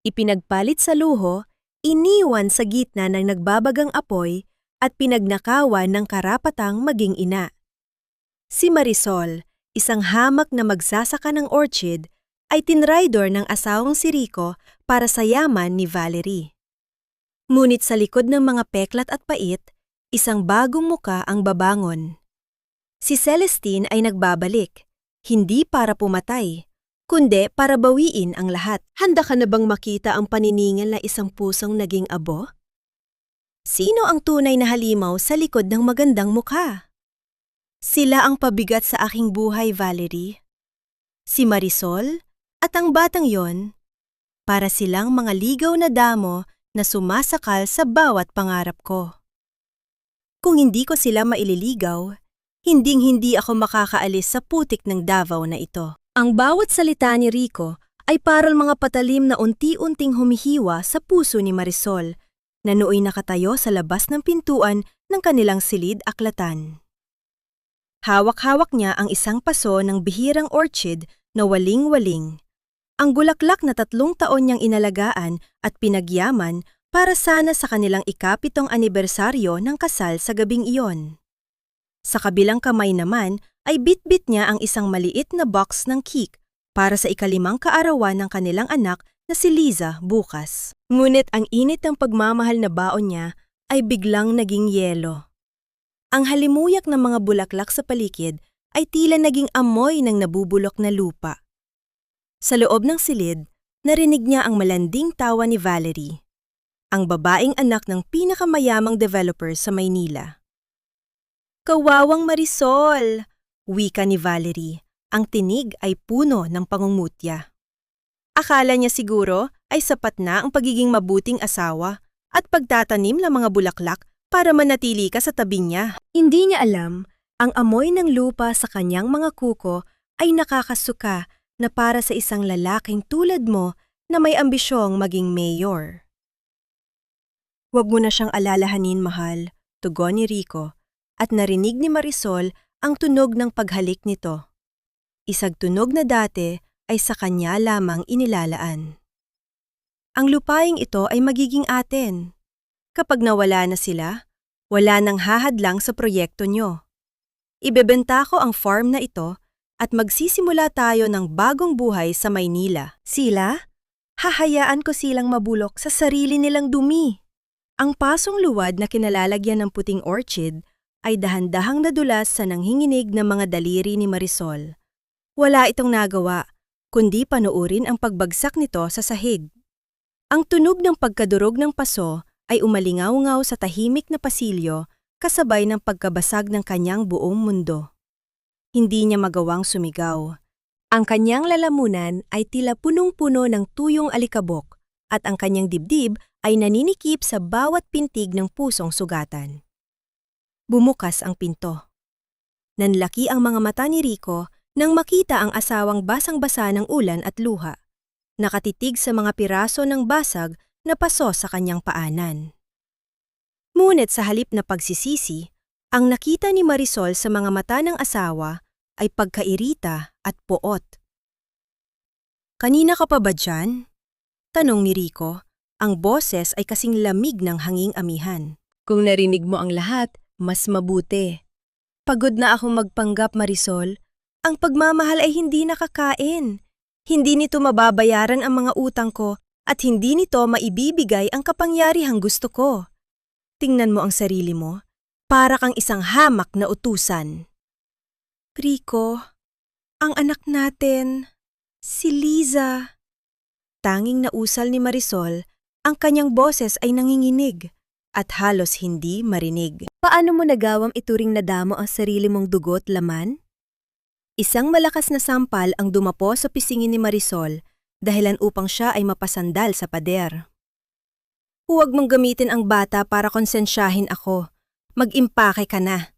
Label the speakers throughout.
Speaker 1: Ipinagpalit sa luho, iniwan sa gitna ng nagbabagang apoy at pinagnakawan ng karapatang maging ina. Si Marisol, isang hamak na magsasaka ng orchid, ay tinraydor ng asawang si Rico para sa yaman ni Valerie. Ngunit sa likod ng mga peklat at pait, isang bagong muka ang babangon. Si Celestine ay nagbabalik, hindi para pumatay, kundi para bawiin ang lahat. Handa ka na bang makita ang paniningil na isang pusong naging abo? Sino ang tunay na halimaw sa likod ng magandang mukha? Sila ang pabigat sa aking buhay, Valerie. Si Marisol at ang batang yon, para silang mga ligaw na damo na sumasakal sa bawat pangarap ko. Kung hindi ko sila maililigaw, hinding-hindi ako makakaalis sa putik ng Davao na ito. Ang bawat salita ni Rico ay parang mga patalim na unti-unting humihiwa sa puso ni Marisol, na nooy nakatayo sa labas ng pintuan ng kanilang silid-aklatan. Hawak-hawak niya ang isang paso ng bihirang orchid na waling-waling. Ang bulaklak na 3 taon niyang inalagaan at pinagyaman para sana sa kanilang ika-7 anibersaryo ng kasal sa gabing iyon. Sa kabilang kamay naman ay bitbit niya ang isang maliit na box ng cake para sa ika-5 kaarawan ng kanilang anak na si Liza bukas. Ngunit ang init ng pagmamahal na baon niya ay biglang naging yelo. Ang halimuyak ng mga bulaklak sa paligid ay tila naging amoy ng nabubulok na lupa. Sa loob ng silid, narinig niya ang malanding tawa ni Valerie, ang babaeng anak ng pinakamayamang developer sa Maynila. "Kawawang Marisol!" wika ni Valerie, ang tinig ay puno ng pangungutya. Akala niya siguro ay sapat na ang pagiging mabuting asawa at pagtatanim ng mga bulaklak para manatili ka sa tabi niya. Hindi niya alam, ang amoy ng lupa sa kanyang mga kuko ay nakakasuka na para sa isang lalaking tulad mo na may ambisyong maging mayor. "Huwag mo na siyang alalahanin, mahal," tugon ni Rico, at narinig ni Marisol ang tunog ng paghalik nito. Isang tunog na dati ay sa kanya lamang inilalaan. "Ang lupaing ito ay magiging atin. Kapag nawala na sila, wala nang hahadlang sa proyekto nyo. Ibebenta ko ang farm na ito at magsisimula tayo ng bagong buhay sa Maynila." Sila? Hahayaan ko silang mabulok sa sarili nilang dumi. Ang pasong luwad na kinalalagyan ng puting orchid ay dahan-dahang nadulas sa nanghinginig ng mga daliri ni Marisol. Wala itong nagawa, kundi panoorin ang pagbagsak nito sa sahig. Ang tunog ng pagkadurog ng paso ay umalingaw-ngaw sa tahimik na pasilyo kasabay ng pagkabasag ng kanyang buong mundo. Hindi niya magawang sumigaw. Ang kanyang lalamunan ay tila punong-puno ng tuyong alikabok at ang kanyang dibdib ay naninikip sa bawat pintig ng pusong sugatan. Bumukas ang pinto. Nanlaki ang mga mata ni Rico nang makita ang asawang basang-basa ng ulan at luha, nakatitig sa mga piraso ng basag na paso sa kanyang paanan. Ngunit sa halip na pagsisisi, ang nakita ni Marisol sa mga mata ng asawa ay pagkairita at poot. "Kanina ka pa ba dyan?" tanong ni Rico. Ang boses ay kasing lamig ng hanging amihan. "Kung narinig mo ang lahat, mas mabuti. Pagod na akong magpanggap, Marisol. Ang pagmamahal ay hindi nakakain. Hindi nito mababayaran ang mga utang ko at hindi nito maibibigay ang kapangyarihang gusto ko. Tingnan mo ang sarili mo, para kang isang hamak na utusan." "Rico, ang anak natin, si Liza." Tanging nausal ni Marisol, ang kanyang boses ay nanginginig at halos hindi marinig. "Paano mo nagawang ituring na damo ang sarili mong dugo't laman?" Isang malakas na sampal ang dumapo sa pisingin ni Marisol, dahilan upang siya ay mapasandal sa pader. "Huwag mong gamitin ang bata para konsensyahin ako. Mag-impake ka na.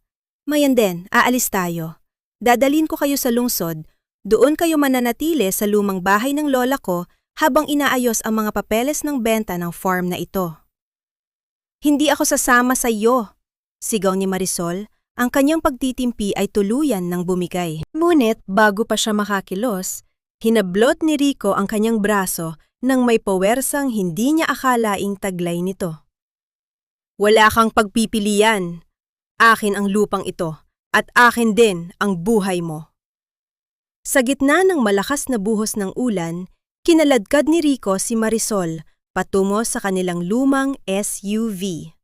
Speaker 1: Mayan din, aalis tayo. Dadalhin ko kayo sa lungsod. Doon kayo mananatili sa lumang bahay ng lola ko habang inaayos ang mga papeles ng benta ng farm na ito." "Hindi ako sasama sa iyo," sigaw ni Marisol. Ang kanyang pagtitimpi ay tuluyan ng bumigay. Ngunit bago pa siya makakilos, hinablot ni Rico ang kanyang braso nang may puwersang hindi niya akalaing taglay nito. Wala kang pagpipilian. Akin ang lupang ito at akin din ang buhay mo. Sa gitna ng malakas na buhos ng ulan, kinaladkad ni Rico si Marisol patungo sa kanilang lumang SUV.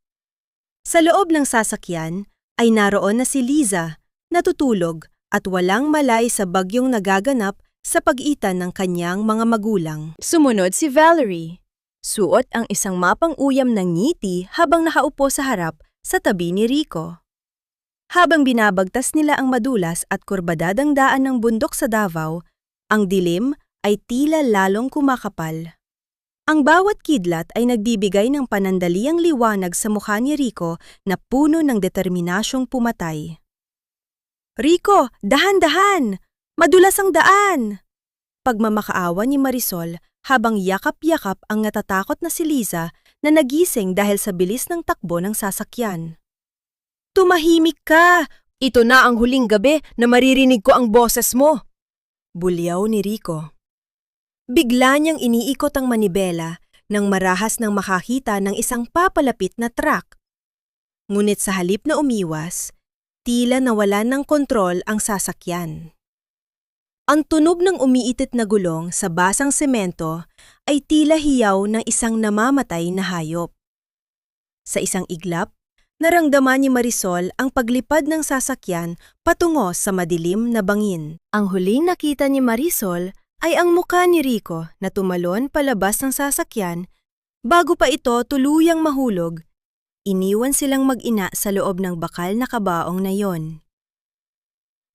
Speaker 1: Sa loob ng sasakyan ay naroon na si Liza, natutulog at walang malay sa bagyong nagaganap sa pagitan ng kanyang mga magulang. Sumunod si Valerie. Suot ang isang mapang uyam ng ngiti habang nakaupo sa harap sa tabi ni Rico. Habang binabagtas nila ang madulas at kurbadadang daan ng bundok sa Davao, ang dilim ay tila lalong kumakapal. Ang bawat kidlat ay nagbibigay ng panandaliang liwanag sa mukha ni Rico na puno ng determinasyong pumatay. Rico, dahan-dahan! Madulas ang daan! Pagmamakaawa ni Marisol habang yakap-yakap ang natatakot na si Liza na nagising dahil sa bilis ng takbo ng sasakyan. Tumahimik ka! Ito na ang huling gabi na maririnig ko ang boses mo! Bulyaw ni Rico. Bigla niyang iniikot ang manibela nang marahas ng makakita ng isang papalapit na truck. Ngunit sa halip na umiwas, tila nawalan ng kontrol ang sasakyan. Ang tunog ng umiitit na gulong sa basang semento ay tila hiyaw ng isang namamatay na hayop. Sa isang iglap, naramdaman ni Marisol ang paglipad ng sasakyan patungo sa madilim na bangin. Ang huling nakita ni Marisol ay ang mukha ni Rico na tumalon palabas ng sasakyan bago pa ito tuluyang mahulog. Iniwan silang mag-ina sa loob ng bakal na kabaong na yon.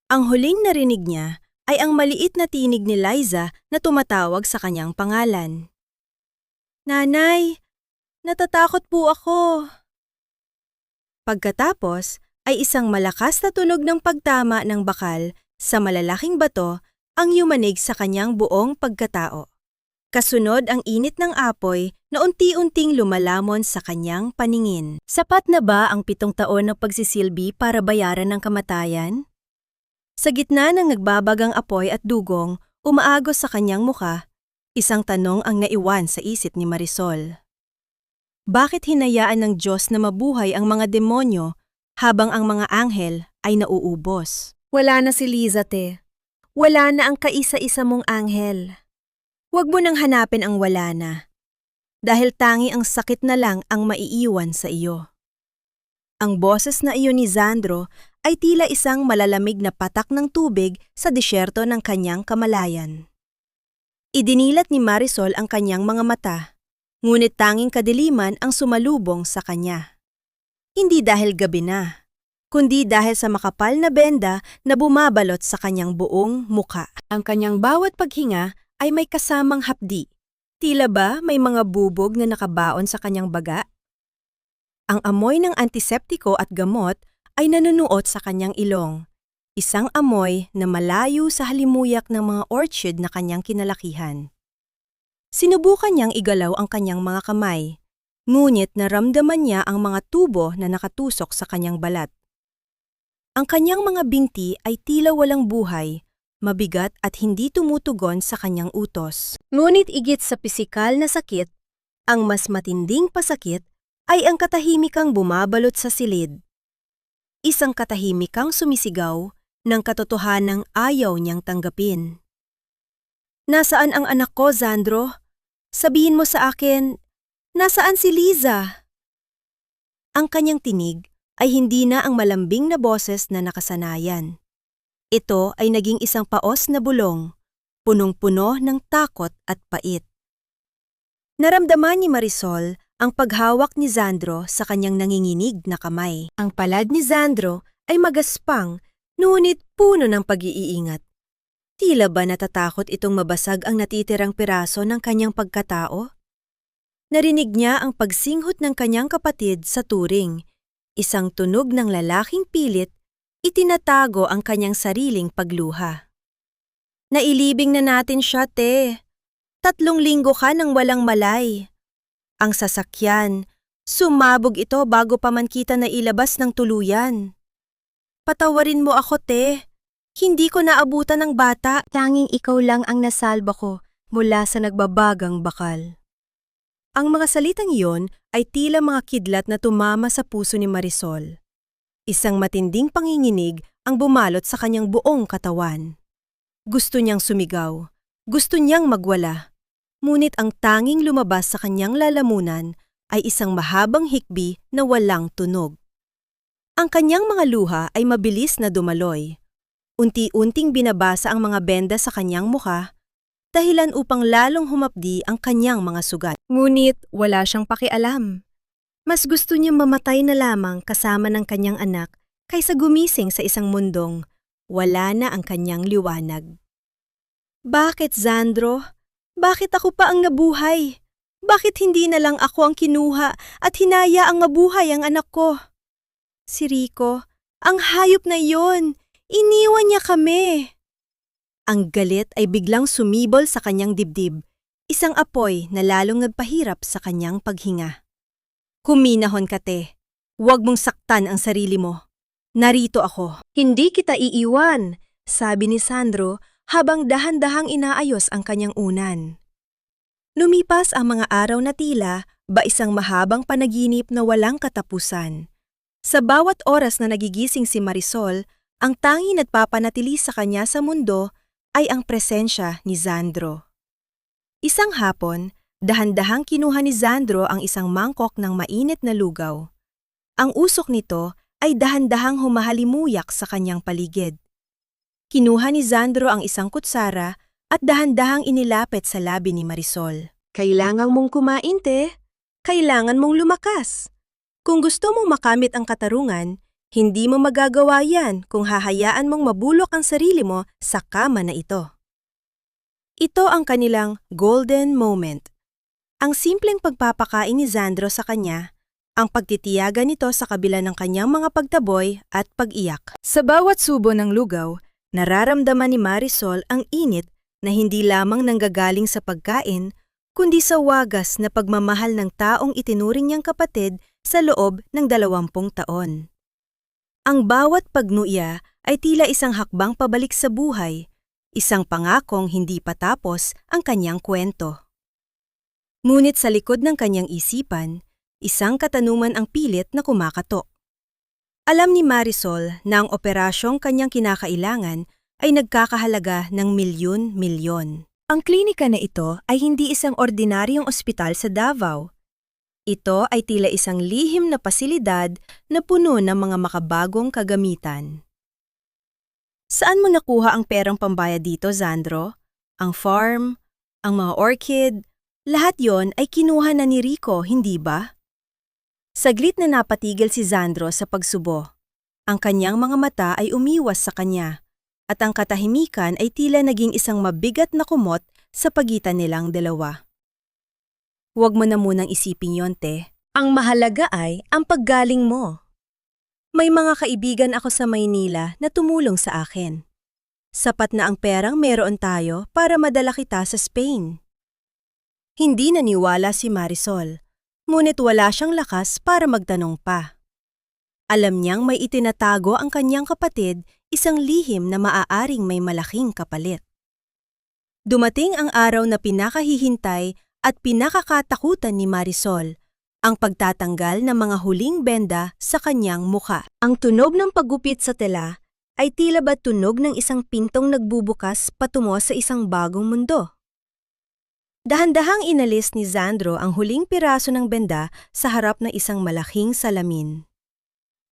Speaker 1: Ang huling narinig niya ay ang maliit na tinig ni Liza na tumatawag sa kanyang pangalan. Nanay, natatakot po ako. Pagkatapos ay isang malakas na tunog ng pagtama ng bakal sa malalaking bato ang yumanig sa kanyang buong pagkatao. Kasunod ang init ng apoy na unti-unting lumalamon sa kanyang paningin. Sapat na ba ang 7 taon ng pagsisilbi para bayaran ng kamatayan? Sa gitna ng nagbabagang apoy at dugong, umaagos sa kanyang muka, isang tanong ang naiwan sa isip ni Marisol. Bakit hinayaan ng Diyos na mabuhay ang mga demonyo habang ang mga anghel ay nauubos? Wala na si Liza, te. Wala na ang kaisa-isa mong anghel. Huwag mo nang hanapin ang wala na. Dahil tangi ang sakit na lang ang maiiwan sa iyo. Ang boses na iyon ni Sandro ay tila isang malalamig na patak ng tubig sa disyerto ng kanyang kamalayan. Idinilat ni Marisol ang kanyang mga mata, ngunit tanging kadiliman ang sumalubong sa kanya. Hindi dahil gabi na, kundi dahil sa makapal na benda na bumabalot sa kanyang buong muka. Ang kanyang bawat paghinga ay may kasamang hapdi. Tila ba may mga bubog na nakabaon sa kanyang baga? Ang amoy ng antiseptiko at gamot ay nanunuot sa kanyang ilong, isang amoy na malayo sa halimuyak ng mga orchid na kanyang kinalakihan. Sinubukan niyang igalaw ang kanyang mga kamay, ngunit naramdaman niya ang mga tubo na nakatusok sa kanyang balat. Ang kanyang mga binti ay tila walang buhay, mabigat at hindi tumutugon sa kanyang utos. Ngunit igit sa pisikal na sakit, ang mas matinding pasakit ay ang katahimikang bumabalot sa silid. Isang katahimikang sumisigaw ng katotohanang ayaw niyang tanggapin. Nasaan ang anak ko, Sandro? Sabihin mo sa akin, nasaan si Liza? Ang kanyang tinig ay hindi na ang malambing na boses na nakasanayan. Ito ay naging isang paos na bulong, punong-puno ng takot at pait. Naramdaman ni Marisol ang paghawak ni Sandro sa kanyang nanginginig na kamay. Ang palad ni Sandro ay magaspang, ngunit puno ng pag-iingat. Tila ba natatakot itong mabasag ang natitirang piraso ng kanyang pagkatao? Narinig niya ang pagsinghot ng kanyang kapatid sa turing, isang tunog ng lalaking pilit, itinatago ang kanyang sariling pagluha. Nailibing na natin siya, te. 3 linggo ka nang walang malay. Ang sasakyan, sumabog ito bago pa man kita na ilabas ng tuluyan. Patawarin mo ako, te. Hindi ko naabutan ng bata. Tanging ikaw lang ang nasalba ko mula sa nagbabagang bakal. Ang mga salitang iyon ay tila mga kidlat na tumama sa puso ni Marisol. Isang matinding panginginig ang bumalot sa kanyang buong katawan. Gusto niyang sumigaw, gusto niyang magwala, ngunit ang tanging lumabas sa kanyang lalamunan ay isang mahabang hikbi na walang tunog. Ang kanyang mga luha ay mabilis na dumaloy. Unti-unting binabasa ang mga benda sa kanyang mukha, dahilan upang lalong humapdi ang kanyang mga sugat. Ngunit wala siyang pakialam. Mas gusto niyang mamatay na lamang kasama ng kanyang anak kaysa gumising sa isang mundong wala na ang kanyang liwanag. Bakit, Zandro? Bakit ako pa ang nabuhay? Bakit hindi na lang ako ang kinuha at hinayaang mabuhay ang anak ko? Si Rico, ang hayop na iyon! Iniwan niya kami! Ang galit ay biglang sumibol sa kanyang dibdib, isang apoy na lalong nagpahirap sa kanyang paghinga. Kuminahon ka, te. Huwag mong saktan ang sarili mo. Narito ako. Hindi kita iiwan, sabi ni Sandro habang dahan-dahang inaayos ang kanyang unan. Lumipas ang mga araw na tila ba isang mahabang panaginip na walang katapusan. Sa bawat oras na nagigising si Marisol, ang tanging nagpapanatili sa kanya sa mundo ay ang presensya ni Zandro. Isang hapon, dahan-dahang kinuha ni Zandro ang isang mangkok ng mainit na lugaw. Ang usok nito ay dahan-dahang humahalimuyak sa kanyang paligid. Kinuha ni Zandro ang isang kutsara at dahan-dahang inilapit sa labi ni Marisol. Kailangan mong kumain, te. Kailangan mong lumakas. Kung gusto mong makamit ang katarungan, hindi mo magagawa yan kung hahayaan mong mabulok ang sarili mo sa kama na ito. Ito ang kanilang golden moment. Ang simpleng pagpapakain ni Zandro sa kanya, ang pagtitiyaga nito sa kabila ng kanyang mga pagtaboy at pag-iyak. Sa bawat subo ng lugaw, nararamdaman ni Marisol ang init na hindi lamang nanggagaling sa pagkain, kundi sa wagas na pagmamahal ng taong itinuring niyang kapatid sa loob ng 20 taon. Ang bawat pagnuya ay tila isang hakbang pabalik sa buhay, isang pangakong hindi patapos ang kanyang kwento. Ngunit sa likod ng kanyang isipan, isang katanungan ang pilit na kumakatok. Alam ni Marisol na ang operasyong kanyang kinakailangan ay nagkakahalaga ng milyon-milyon. Ang klinika na ito ay hindi isang ordinaryong ospital sa Davao. Ito ay tila isang lihim na pasilidad na puno ng mga makabagong kagamitan. Saan mo nakuha ang perang pambayad dito, Zandro? Ang farm, ang mga orchid, lahat yon ay kinuha na ni Rico, hindi ba? Saglit na napatigil si Zandro sa pagsubo. Ang kanyang mga mata ay umiwas sa kanya, at ang katahimikan ay tila naging isang mabigat na kumot sa pagitan nilang dalawa. Huwag mo na munang isipin yon, te. Ang mahalaga ay ang paggaling mo. May mga kaibigan ako sa Maynila na tumulong sa akin. Sapat na ang perang meron tayo para madala kita sa Spain. Hindi naniwala si Marisol, ngunit wala siyang lakas para magtanong pa. Alam niyang may itinatago ang kanyang kapatid, isang lihim na maaaring may malaking kapalit. Dumating ang araw na pinakahihintay at pinakakatakutan ni Marisol, ang pagtatanggal ng mga huling benda sa kanyang muka. Ang tunog ng paggupit sa tela ay tila ba tunog ng isang pintong nagbubukas patungo sa isang bagong mundo. Dahan-dahang inalis ni Zandro ang huling piraso ng benda sa harap ng isang malaking salamin.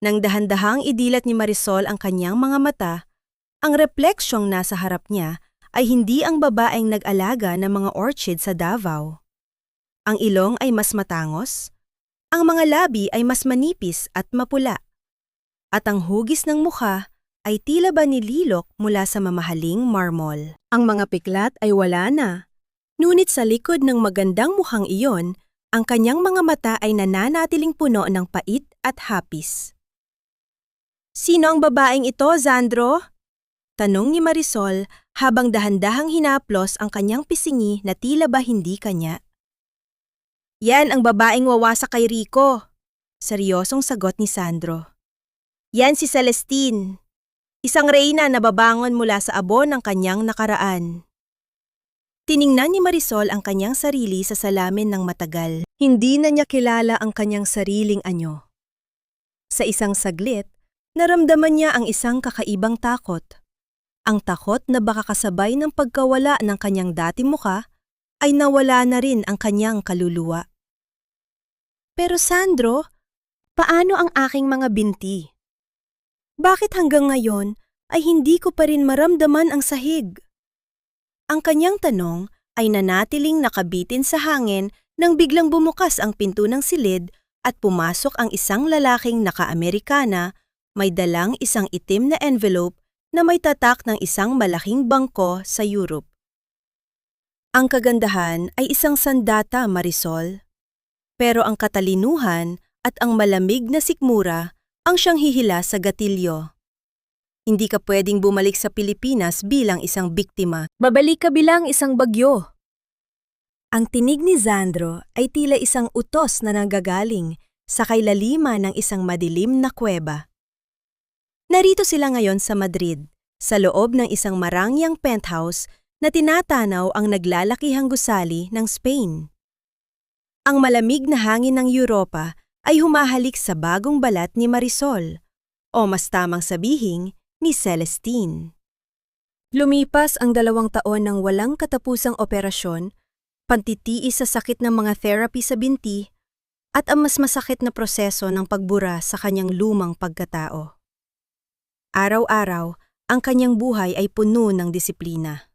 Speaker 1: Nang dahan-dahang idilat ni Marisol ang kanyang mga mata, ang refleksyong nasa harap niya ay hindi ang babaeng nag-alaga ng mga orchid sa Davao. Ang ilong ay mas matangos, ang mga labi ay mas manipis at mapula, at ang hugis ng mukha ay tila ba nililok mula sa mamahaling marmol. Ang mga piklat ay wala na, ngunit sa likod ng magandang mukhang iyon, ang kanyang mga mata ay nananatiling puno ng pait at hapis. Sino ang babaeng ito, Zandro? Tanong ni Marisol habang dahan-dahang hinaplos ang kanyang pisingi na tila ba hindi kanya. Yan ang babaeng wawasak kay Rico, seryosong sagot ni Sandro. Yan si Celestine, isang reyna na babangon mula sa abo ng kanyang nakaraan. Tiningnan ni Marisol ang kanyang sarili sa salamin ng matagal. Hindi na niya kilala ang kanyang sariling anyo. Sa isang saglit, naramdaman niya ang isang kakaibang takot. Ang takot na baka kasabay ng pagkawala ng kanyang dating muka, ay nawala na rin ang kanyang kaluluwa. Pero Sandro, paano ang aking mga binti? Bakit hanggang ngayon ay hindi ko pa rin maramdaman ang sahig? Ang kanyang tanong ay nanatiling nakabitin sa hangin nang biglang bumukas ang pinto ng silid at pumasok ang isang lalaking naka-Amerikana, may dalang isang itim na envelope na may tatak ng isang malaking bangko sa Europe. Ang kagandahan ay isang sandata, Marisol. Pero ang katalinuhan at ang malamig na sikmura ang siyang hihila sa gatilyo. Hindi ka pwedeng bumalik sa Pilipinas bilang isang biktima. Babalik ka bilang isang bagyo. Ang tinig ni Sandro ay tila isang utos na nanggagaling sa kailaliman ng isang madilim na kuweba. Narito sila ngayon sa Madrid, sa loob ng isang marangyang penthouse na tinatanaw ang naglalakihang gusali ng Spain. Ang malamig na hangin ng Europa ay humahalik sa bagong balat ni Marisol, o mas tamang sabihing, ni Celestine. Lumipas ang 2 taon ng walang katapusang operasyon, pantitiis sa sakit ng mga therapy sa binti, at ang mas masakit na proseso ng pagbura sa kanyang lumang pagkatao. Araw-araw, ang kanyang buhay ay puno ng disiplina.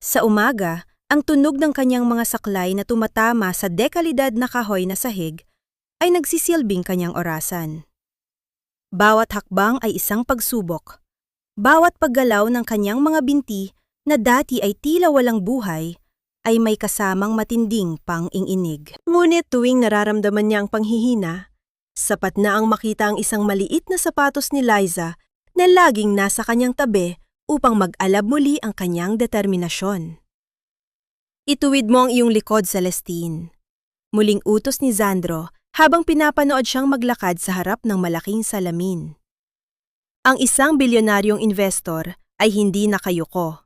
Speaker 1: Sa umaga, ang tunog ng kanyang mga saklay na tumatama sa dekalidad na kahoy na sahig ay nagsisilbing kanyang orasan. Bawat hakbang ay isang pagsubok. Bawat paggalaw ng kanyang mga binti na dati ay tila walang buhay ay may kasamang matinding pang-inginig. Ngunit tuwing nararamdaman niya ang panghihina, sapat na ang makita ang isang maliit na sapatos ni Liza na laging nasa kanyang tabi upang mag-alab muli ang kanyang determinasyon. Ituwid mo ang iyong likod, Celestine. Muling utos ni Sandro habang pinapanood siyang maglakad sa harap ng malaking salamin. Ang isang bilyonaryong investor ay hindi nakayuko.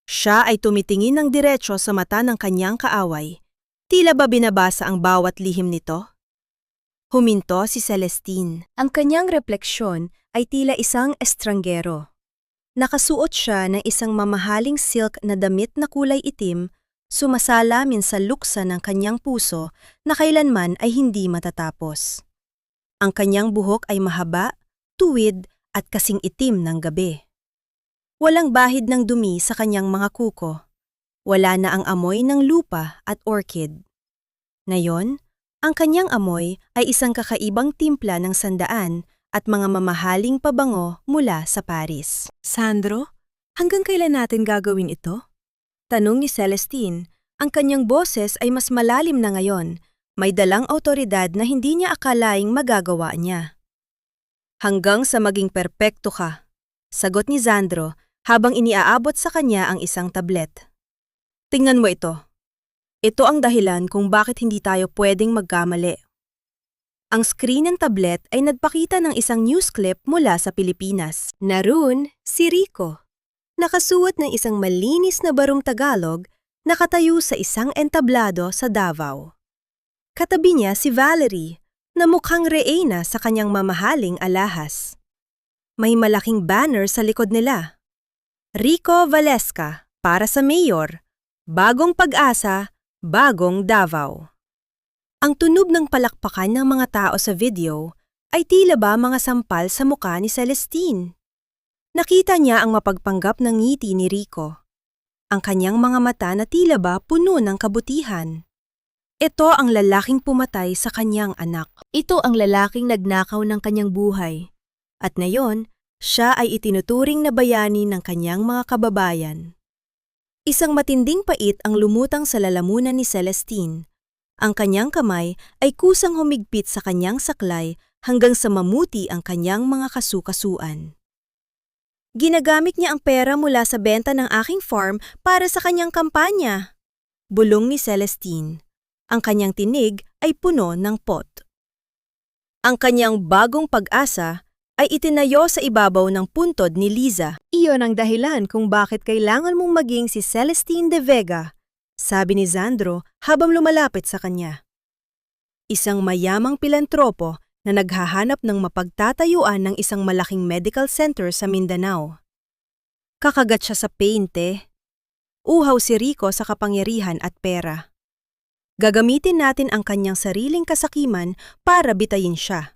Speaker 1: Siya ay tumitingin ng diretso sa mata ng kanyang kaaway. Tila ba binabasa ang bawat lihim nito? Huminto si Celestine. Ang kanyang refleksyon ay tila isang estranggero. Nakasuot siya ng isang mamahaling silk na damit na kulay itim, sumasalamin sa luksa ng kanyang puso na kailanman ay hindi matatapos. Ang kanyang buhok ay mahaba, tuwid at kasing itim ng gabi. Walang bahid ng dumi sa kanyang mga kuko. Wala na ang amoy ng lupa at orchid. Ngayon, ang kanyang amoy ay isang kakaibang timpla ng sandaan at mga mamahaling pabango mula sa Paris. Sandro, hanggang kailan natin gagawin ito? Tanong ni Celestine. Ang kanyang boses ay mas malalim na ngayon. May dalang awtoridad na hindi niya akalaing magagawa niya. Hanggang sa maging perpekto ka, sagot ni Sandro habang iniaabot sa kanya ang isang tablet. Tingnan mo ito. Ito ang dahilan kung bakit hindi tayo pwedeng magkamali. Ang screen ng tablet ay nagpakita ng isang news clip mula sa Pilipinas. Naroon, si Rico. Nakasuot ng isang malinis na barong Tagalog, nakatayo sa isang entablado sa Davao. Katabi niya si Valerie, na mukhang reyna sa kanyang mamahaling alahas. May malaking banner sa likod nila. Rico Valesca, para sa mayor. Bagong pag-asa, bagong Davao. Ang tunog ng palakpakan ng mga tao sa video ay tila ba mga sampal sa mukha ni Celestine. Nakita niya ang mapagpanggap na ngiti ni Rico. Ang kanyang mga mata na tila ba puno ng kabutihan. Ito ang lalaking pumatay sa kanyang anak. Ito ang lalaking nagnakaw ng kanyang buhay. At ngayon, siya ay itinuturing na bayani ng kanyang mga kababayan. Isang matinding pait ang lumutang sa lalamunan ni Celestine. Ang kanyang kamay ay kusang humigpit sa kanyang saklay hanggang sa mamuti ang kanyang mga kasukasuan. Ginagamit niya ang pera mula sa benta ng aking farm para sa kanyang kampanya. Bulong ni Celestine. Ang kanyang tinig ay puno ng pot. Ang kanyang bagong pag-asa ay itinayo sa ibabaw ng puntod ni Liza. Iyon ang dahilan kung bakit kailangan mong maging si Celestine de Vega, sabi ni Sandro habang lumalapit sa kanya. Isang mayamang pilantropo na naghahanap ng mapagtatayuan ng isang malaking medical center sa Mindanao. Kakagat siya sa painte. Uhaw si Rico sa kapangyarihan at pera. Gagamitin natin ang kanyang sariling kasakiman para bitayin siya.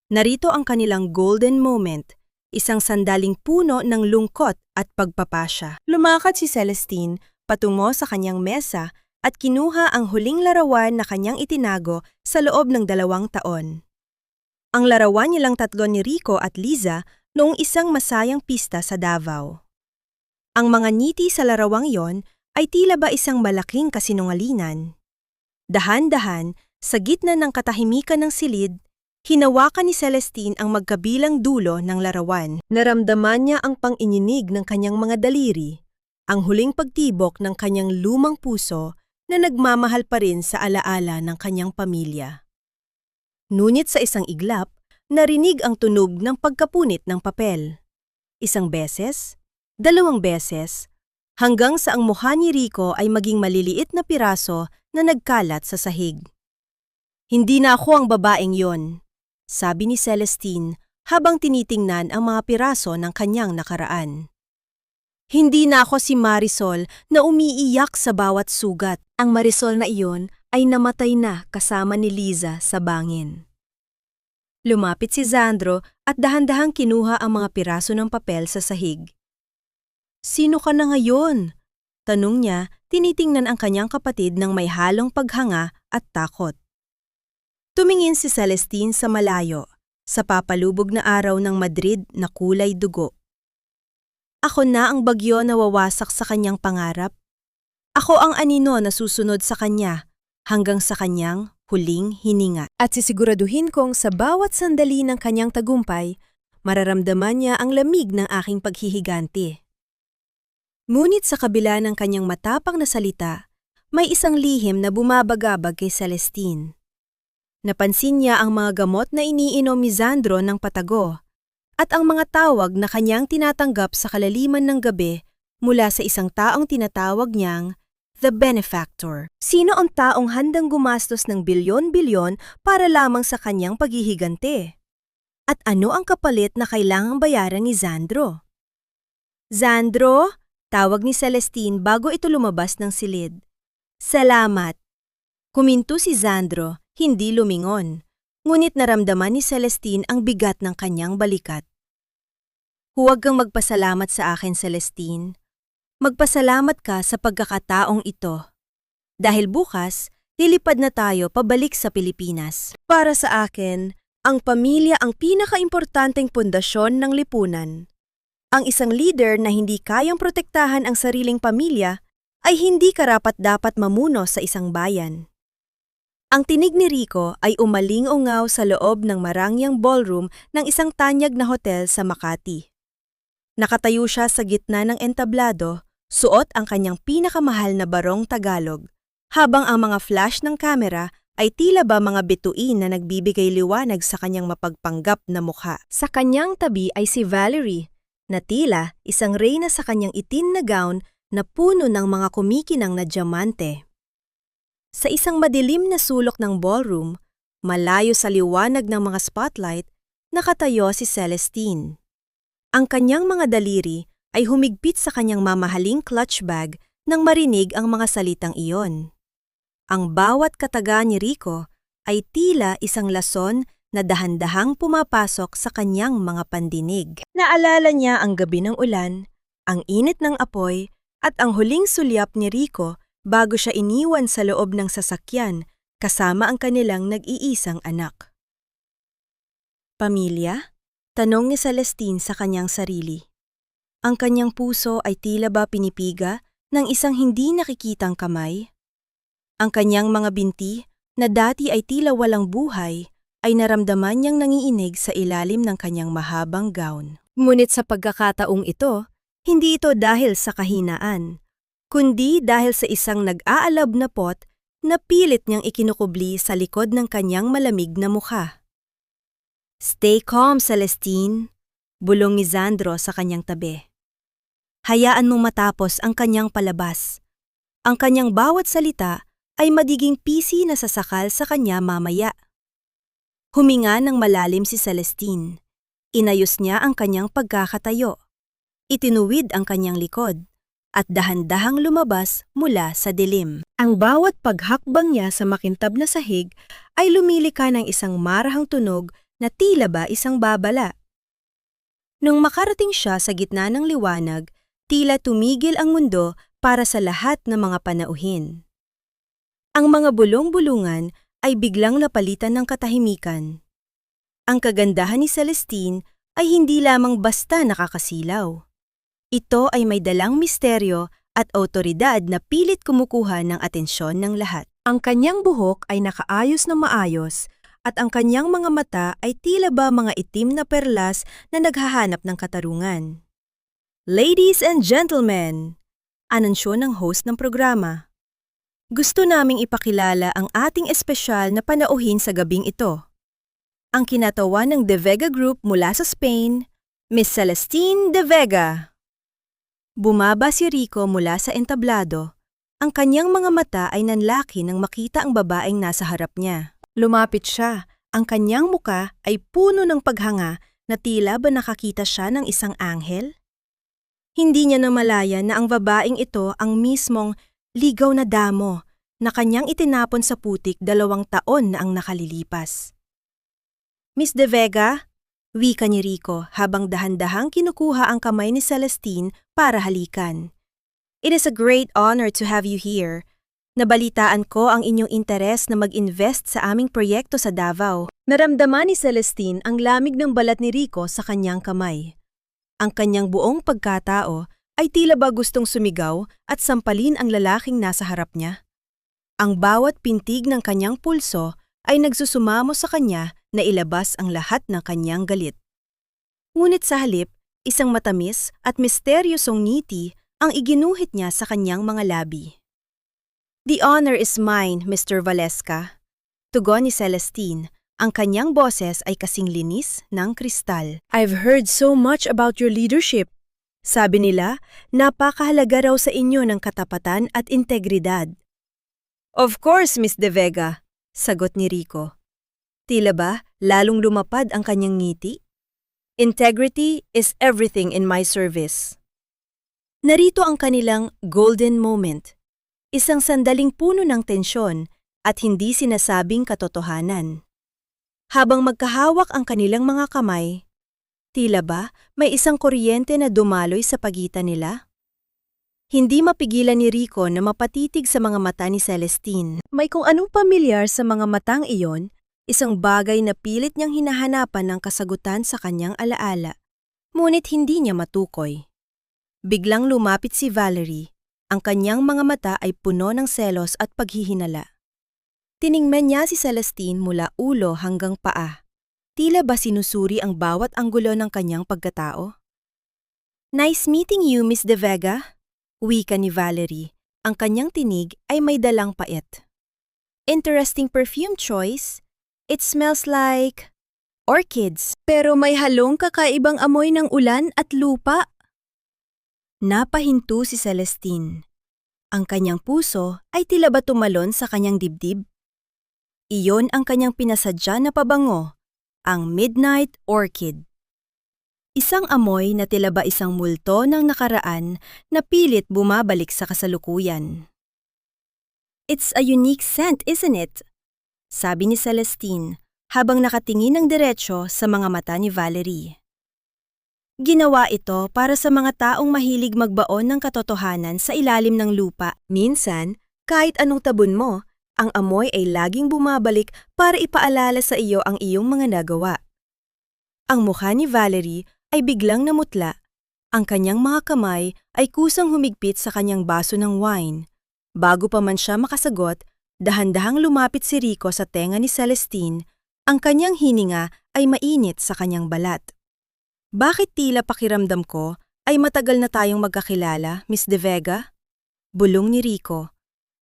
Speaker 1: Narito ang kanilang golden moment, isang sandaling puno ng lungkot at pagpapasya. Lumakad si Celestine patungo sa kanyang mesa at kinuha ang huling larawan na kanyang itinago sa loob ng 2 taon. Ang larawan nilang tatlo ni Rico at Liza noong isang masayang pista sa Davao. Ang mga ngiti sa larawang yon ay tila ba isang malaking kasinungalingan. Dahan-dahan, sa gitna ng katahimikan ng silid, hinawakan ni Celestine ang magkabilang dulo ng larawan. Naramdaman niya ang pang-ininig ng kanyang mga daliri, ang huling pagtibok ng kanyang lumang puso na nagmamahal pa rin sa alaala ng kanyang pamilya. Ngunit sa isang iglap, narinig ang tunog ng pagkapunit ng papel. 1 beses, 2 beses, hanggang sa ang mukha ni Rico ay maging maliliit na piraso na nagkalat sa sahig. Hindi na ako ang babaeng yon, sabi ni Celestine habang tinitingnan ang mga piraso ng kanyang nakaraan. Hindi na ako si Marisol na umiiyak sa bawat sugat. Ang Marisol na iyon ay namatay na kasama ni Liza sa bangin. Lumapit si Sandro at dahan-dahang kinuha ang mga piraso ng papel sa sahig. Sino ka na ngayon? Tanong niya, tinitingnan ang kanyang kapatid ng may halong paghanga at takot. Tumingin si Celestine sa malayo, sa papalubog na araw ng Madrid na kulay dugo. Ako na ang bagyo na wawasak sa kanyang pangarap. Ako ang anino na susunod sa kanya hanggang sa kanyang huling hininga. At sisiguraduhin kong sa bawat sandali ng kanyang tagumpay, mararamdaman niya ang lamig ng aking paghihiganti. Ngunit sa kabila ng kanyang matapang na salita, may isang lihim na bumabagabag kay Celestine. Napansin niya ang mga gamot na iniinom ni Sandro ng patago at ang mga tawag na kanyang tinatanggap sa kalaliman ng gabi mula sa isang taong tinatawag niyang The Benefactor. Sino ang taong handang gumastos ng bilyon-bilyon para lamang sa kanyang paghihiganti? At ano ang kapalit na kailangang bayaran ni Sandro? Sandro? Tawag ni Celestine bago ito lumabas ng silid. Salamat. Kuminto si Sandro, hindi lumingon. Ngunit naramdaman ni Celestine ang bigat ng kanyang balikat. Huwag kang magpasalamat sa akin, Celestine. Magpasalamat ka sa pagkakataong ito. Dahil bukas, lilipad na tayo pabalik sa Pilipinas. Para sa akin, ang pamilya ang pinakaimportanteng pundasyon ng lipunan. Ang isang leader na hindi kayang protektahan ang sariling pamilya ay hindi karapat-dapat mamuno sa isang bayan. Ang tinig ni Rico ay umaling-ungaw sa loob ng marangyang ballroom ng isang tanyag na hotel sa Makati. Nakatayo siya sa gitna ng entablado, suot ang kanyang pinakamahal na barong Tagalog, habang ang mga flash ng kamera ay tila ba mga bituin na nagbibigay liwanag sa kanyang mapagpanggap na mukha. Sa kanyang tabi ay si Valerie, na tila isang reyna sa kanyang itim na gown na puno ng mga kumikinang na diamante. Sa isang madilim na sulok ng ballroom, malayo sa liwanag ng mga spotlight, nakatayo si Celestine. Ang kanyang mga daliri ay humigpit sa kanyang mamahaling clutch bag nang marinig ang mga salitang iyon. Ang bawat kataga ni Rico ay tila isang lason na dahan-dahang pumapasok sa kanyang mga pandinig. Naalala niya ang gabi ng ulan, ang init ng apoy, at ang huling sulyap ni Rico bago siya iniwan sa loob ng sasakyan kasama ang kanilang nag-iisang anak. Pamilya? Tanong ni Celestine sa kanyang sarili. Ang kanyang puso ay tila ba pinipiga ng isang hindi nakikitang kamay? Ang kanyang mga binti, na dati ay tila walang buhay, ay naramdaman niyang nangiinig sa ilalim ng kanyang mahabang gown. Ngunit sa pagkakataong ito, hindi ito dahil sa kahinaan, kundi dahil sa isang nag-aalab na pot na pilit niyang ikinukubli sa likod ng kanyang malamig na mukha. Stay calm, Celestine, bulong ni Zandro sa kanyang tabi. Hayaan mong matapos ang kanyang palabas. Ang kanyang bawat salita ay magiging pisi na sasakal sa kanya mamaya. Huminga ng malalim si Celestine. Inayos niya ang kanyang pagkakatayo. Itinuwid ang kanyang likod at dahan-dahang lumabas mula sa dilim. Ang bawat paghakbang niya sa makintab na sahig ay lumilika ng isang marahang tunog na tila ba isang babala. Nung makarating siya sa gitna ng liwanag, tila tumigil ang mundo para sa lahat ng mga panauhin. Ang mga bulong-bulungan ay biglang napalitan ng katahimikan. Ang kagandahan ni Celestine ay hindi lamang basta nakakasilaw. Ito ay may dalang misteryo at awtoridad na pilit kumukuha ng atensyon ng lahat. Ang kanyang buhok ay nakaayos na maayos at ang kanyang mga mata ay tila ba mga itim na perlas na naghahanap ng katarungan. Ladies and gentlemen, anunsyo ng host ng programa. Gusto naming ipakilala ang ating espesyal na panauhin sa gabing ito. Ang kinatawan ng De Vega Group mula sa Spain, Miss Celestine De Vega. Bumaba si Rico mula sa entablado. Ang kanyang mga mata ay nanlaki nang makita ang babaeng nasa harap niya. Lumapit siya. Ang kanyang muka ay puno ng paghanga na tila ba nakakita siya ng isang anghel. Hindi niya namalaya na ang babaeng ito ang mismong ligaw na damo na kanyang itinapon sa putik 2 taon na ang nakalilipas. Miss De Vega, wika ni Rico habang dahan-dahang kinukuha ang kamay ni Celestine para halikan. It is a great honor to have you here. Nabalitaan ko ang inyong interes na mag-invest sa aming proyekto sa Davao. Naramdaman ni Celestine ang lamig ng balat ni Rico sa kanyang kamay. Ang kanyang buong pagkatao ay tila ba gustong sumigaw at sampalin ang lalaking nasa harap niya. Ang bawat pintig ng kanyang pulso ay nagsusumamo sa kanya na ilabas ang lahat ng kanyang galit. Ngunit sa halip, isang matamis at misteryosong ngiti ang iginuhit niya sa kanyang mga labi. The honor is mine, Mr. Valeska. Tugon ni Celestine, ang kanyang boses ay kasing linis ng kristal. I've heard so much about your leadership. Sabi nila, napakahalaga raw sa inyo ng katapatan at integridad. Of course, Miss De Vega, sagot ni Rico. Tila ba lalong lumapad ang kanyang ngiti? Integrity is everything in my service. Narito ang kanilang golden moment. Isang sandaling puno ng tensyon at hindi sinasabing katotohanan. Habang magkahawak ang kanilang mga kamay, tila ba may isang kuryente na dumaloy sa pagitan nila? Hindi mapigilan ni Rico na mapatitig sa mga mata ni Celestine. May kung anong pamilyar sa mga matang iyon, isang bagay na pilit niyang hinahanapan ng kasagutan sa kanyang alaala. Ngunit hindi niya matukoy. Biglang lumapit si Valerie. Ang kanyang mga mata ay puno ng selos at paghihinala. Tiningnan niya si Celestine mula ulo hanggang paa. Tila ba sinusuri ang bawat anggulo ng kanyang pagkatao? Nice meeting you, Miss De Vega. Wika ni Valerie. Ang kanyang tinig ay may dalang pait. Interesting perfume choice. It smells like orchids. Pero may halong kakaibang amoy ng ulan at lupa. Napahinto si Celestine. Ang kanyang puso ay tila ba tumalon sa kanyang dibdib. Iyon ang kanyang pinasadya na pabango, ang Midnight Orchid. Isang amoy na tila ba isang multo ng nakaraan na pilit bumabalik sa kasalukuyan. It's a unique scent, isn't it? Sabi ni Celestine habang nakatingin ng diretsyo sa mga mata ni Valerie. Ginawa ito para sa mga taong mahilig magbaon ng katotohanan sa ilalim ng lupa. Minsan, kahit anong tabon mo, ang amoy ay laging bumabalik para ipaalala sa iyo ang iyong mga nagawa. Ang mukha ni Valerie ay biglang namutla. Ang kanyang mga kamay ay kusang humigpit sa kanyang baso ng wine. Bago pa man siya makasagot, dahan-dahang lumapit si Rico sa tenga ni Celestine. Ang kanyang hininga ay mainit sa kanyang balat. Bakit tila pakiramdam ko ay matagal na tayong magkakilala, Miss De Vega? Bulong ni Rico.